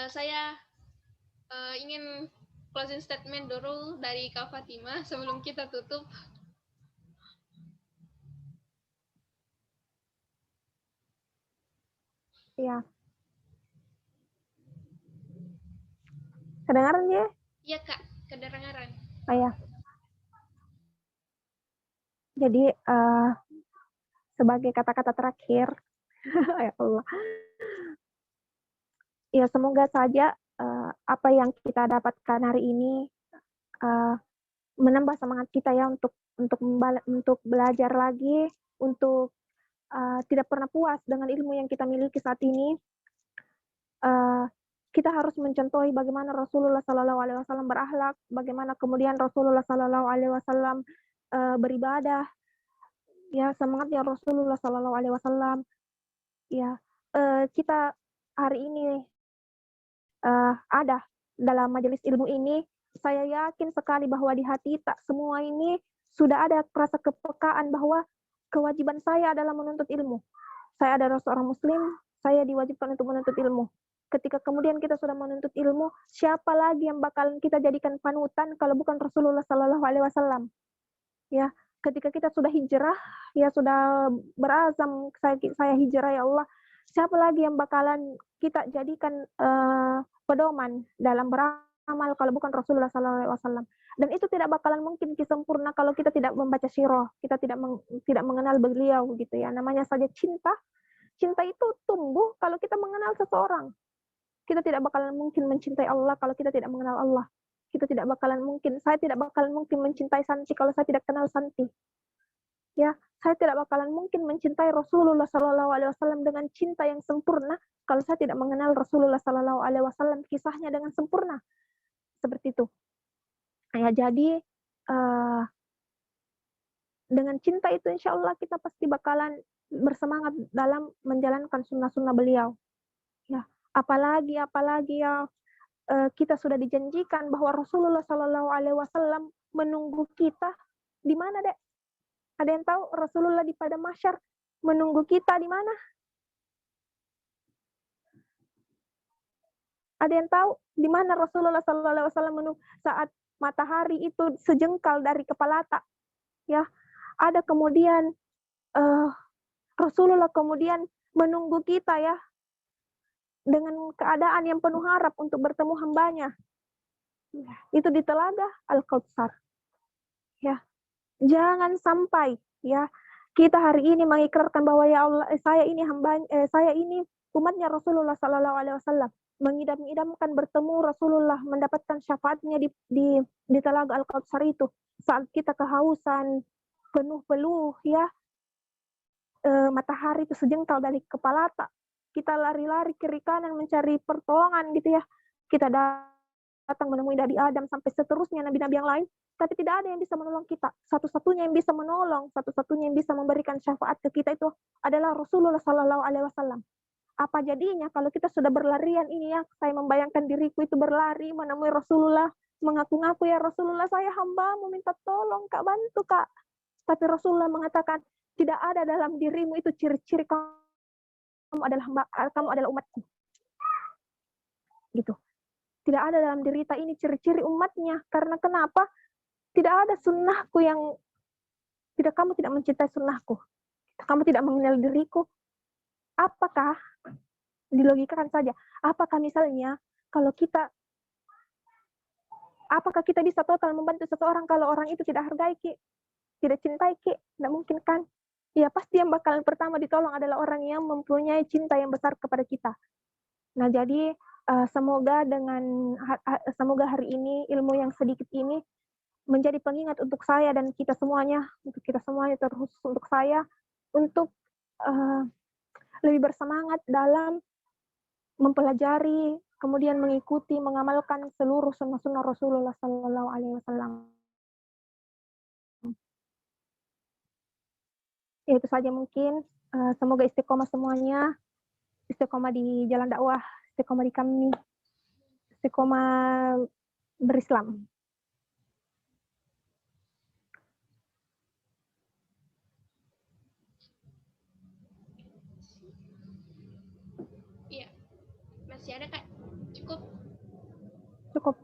saya ingin closing statement dulu dari Kak Fatimah sebelum kita tutup. Iya. Kedengaran ya? Iya Kak, kedengaran. Oh ya. Jadi sebagai kata-kata terakhir, ya Allah. Ya semoga saja apa yang kita dapatkan hari ini menambah semangat kita ya untuk belajar lagi, untuk tidak pernah puas dengan ilmu yang kita miliki saat ini. Kita harus mencontohi bagaimana Rasulullah Shallallahu Alaihi Wasallam berakhlak, bagaimana kemudian Rasulullah Shallallahu Alaihi Wasallam beribadah, ya semangatnya Rasulullah Shallallahu Alaihi Wasallam. Ya kita hari ini ada dalam majelis ilmu ini, saya yakin sekali bahwa di hati tak semua ini sudah ada rasa kepekaan bahwa kewajiban saya adalah menuntut ilmu. Saya adalah seorang muslim, saya diwajibkan untuk menuntut ilmu. Ketika kemudian kita sudah menuntut ilmu, siapa lagi yang bakalan kita jadikan panutan kalau bukan Rasulullah Shallallahu Alaihi Wasallam? Ya, ketika kita sudah hijrah, ya sudah berazam saya hijrah ya Allah. Siapa lagi yang bakalan kita jadikan pedoman dalam beramal? amal kalau bukan Rasulullah SAW. Dan itu tidak bakalan mungkin sempurna kalau kita tidak membaca sirah, kita tidak mengenal beliau gitu ya. Namanya saja cinta. Cinta itu tumbuh kalau kita mengenal seseorang. Kita tidak bakalan mungkin mencintai Allah kalau kita tidak mengenal Allah. Saya tidak bakalan mungkin mencintai Santi kalau saya tidak kenal Santi. Ya, saya tidak bakalan mungkin mencintai Rasulullah SAW dengan cinta yang sempurna kalau saya tidak mengenal Rasulullah SAW kisahnya dengan sempurna. Seperti itu. Ya, jadi dengan cinta itu insya Allah kita pasti bakalan bersemangat dalam menjalankan sunnah-sunnah beliau. Ya, apalagi ya kita sudah dijanjikan bahwa Rasulullah SAW menunggu kita di mana, Dek? Ada yang tahu Rasulullah di padang mahsyar menunggu kita di mana? Ada yang tahu di mana Rasulullah SAW menunggu saat matahari itu sejengkal dari kepala tak? Ya, ada kemudian Rasulullah kemudian menunggu kita ya dengan keadaan yang penuh harap untuk bertemu hambanya. Itu di telaga Al-Kautsar. Ya. Jangan sampai ya kita hari ini mengikrarkan bahwa ya Allah saya ini umatnya Rasulullah SAW, mengidam-idamkan bertemu Rasulullah, mendapatkan syafaatnya di telaga Al-Kautsar itu saat kita kehausan penuh ya matahari itu sejengkal dari kepala tak, kita lari-lari kiri kanan mencari pertolongan gitu ya, kita datang menemui Nabi Adam sampai seterusnya nabi-nabi yang lain. Tapi tidak ada yang bisa menolong kita. Satu-satunya yang bisa menolong, satu-satunya yang bisa memberikan syafaat ke kita itu adalah Rasulullah SAW. Apa jadinya kalau kita sudah berlarian ini ya, saya membayangkan diriku itu berlari menemui Rasulullah, mengaku-ngaku ya Rasulullah saya hambamu minta tolong Kak, bantu Kak. Tapi Rasulullah mengatakan tidak ada dalam dirimu itu ciri-ciri kamu adalah umatku. Gitu. Tidak ada dalam diri kita ini ciri-ciri umatnya. Karena kenapa? Tidak ada sunnahku kamu tidak mencintai sunnahku. Kamu tidak mengenal diriku. Apakah, dilogikakan saja, apakah misalnya apakah kita bisa total membantu seseorang kalau orang itu tidak hargai Ki? Tidak cintai Ki? Tidak mungkin kan? Ya pasti yang bakalan pertama ditolong adalah orang yang mempunyai cinta yang besar kepada kita. Nah jadi semoga hari ini ilmu yang sedikit ini menjadi pengingat untuk saya dan kita semuanya terkhusus untuk saya untuk lebih bersemangat dalam mempelajari, kemudian mengikuti, mengamalkan seluruh sunnah-sunnah Rasulullah SAW. Ya, itu saja mungkin. Semoga istiqomah semuanya, istiqomah di jalan dakwah, istiqomah di kami, istiqomah berislam. Iya, masih ada Kak? Cukup? Cukup.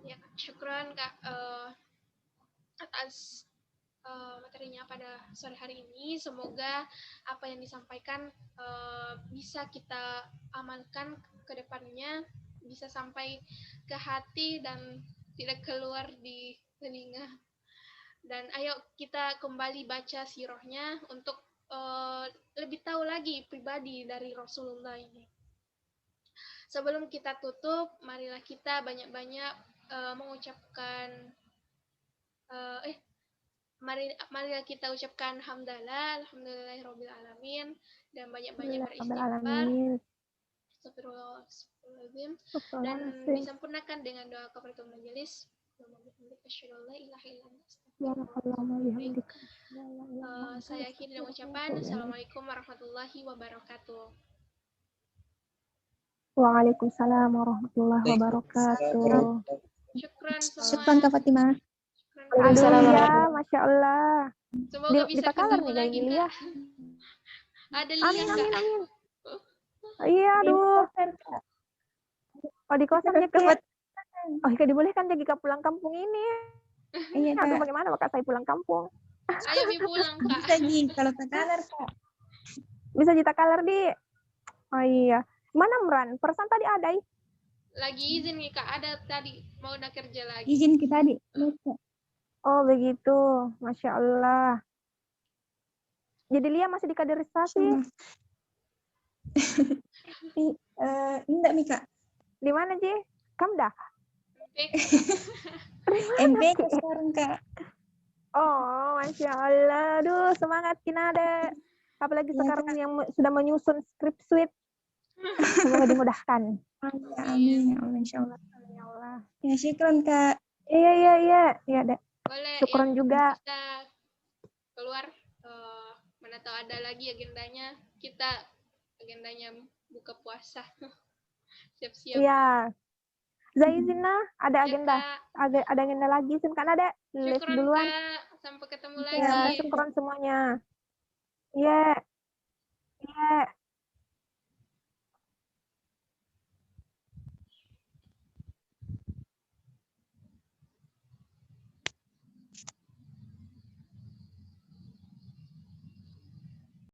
Ya, syukran Kak atas materinya pada sore hari ini. Semoga apa yang disampaikan bisa kita amalkan ke depannya, bisa sampai ke hati dan tidak keluar di telinga. Dan ayo kita kembali baca sirahnya untuk lebih tahu lagi pribadi dari Rasulullah ini. Sebelum kita tutup, marilah kita banyak-banyak mengucapkan marilah kita ucapkan hamdalah, alhamdulillahirabbil alamin, dan banyak-banyak beristighfar. Astagfirullahaladzim. Dan disempurnakan dengan doa kafaratul majelis. Saya akhiri dengan ucapan Assalamualaikum warahmatullahi wabarakatuh. Waalaikumsalam warahmatullahi wabarakatuh. Syukran semua. Syukran Kak Fatimah. Alhamdulillah, Masya Allah. Semoga bisa ketemu nih lagi Lia. Ada Lia Kak. Amin. Iya, aduh. Oh, di kosannya Kak. Oh, Kak dibolehkan jadi Kak pulang kampung ini. Iya Aduh, Kak. bagaimana Kak saya pulang kampung? Ayo Mi pulang Kak. Bisa Ji, kalau takalar Kak. Bisa Jita Kaler di. Oh iya. Mana Mran? Perasaan tadi ada. Lagi izin nih Kak, ada tadi mau nak kerja lagi. Izin kita adik. Lupa. Oh begitu, Masya Allah. Jadi Lia masih di kaderisasi? Enggak Mika. Di mana Ji? Kamda? MP sekarang Kak. Oh, Masya Allah. Aduh, semangat Kinade. Apalagi Iya, sekarang yang sudah menyusun script suite. Semoga dimudahkan. Amin. Ya Allah, insya Allah. Ya Allah. Ya syukron Kak. Iya. Iya, Dek. Boleh Syukron yang juga. bisa keluar, mana tahu ada lagi agendanya, kita agendanya buka puasa. Siap-siap. Iya. Zaizina, ada Ya, agenda. Kak. Ada agenda lagi, Sim. Kan ada. Live Syukron duluan. Kak, sampai ketemu Ya, lagi. Syukron semuanya. Iya. Iya.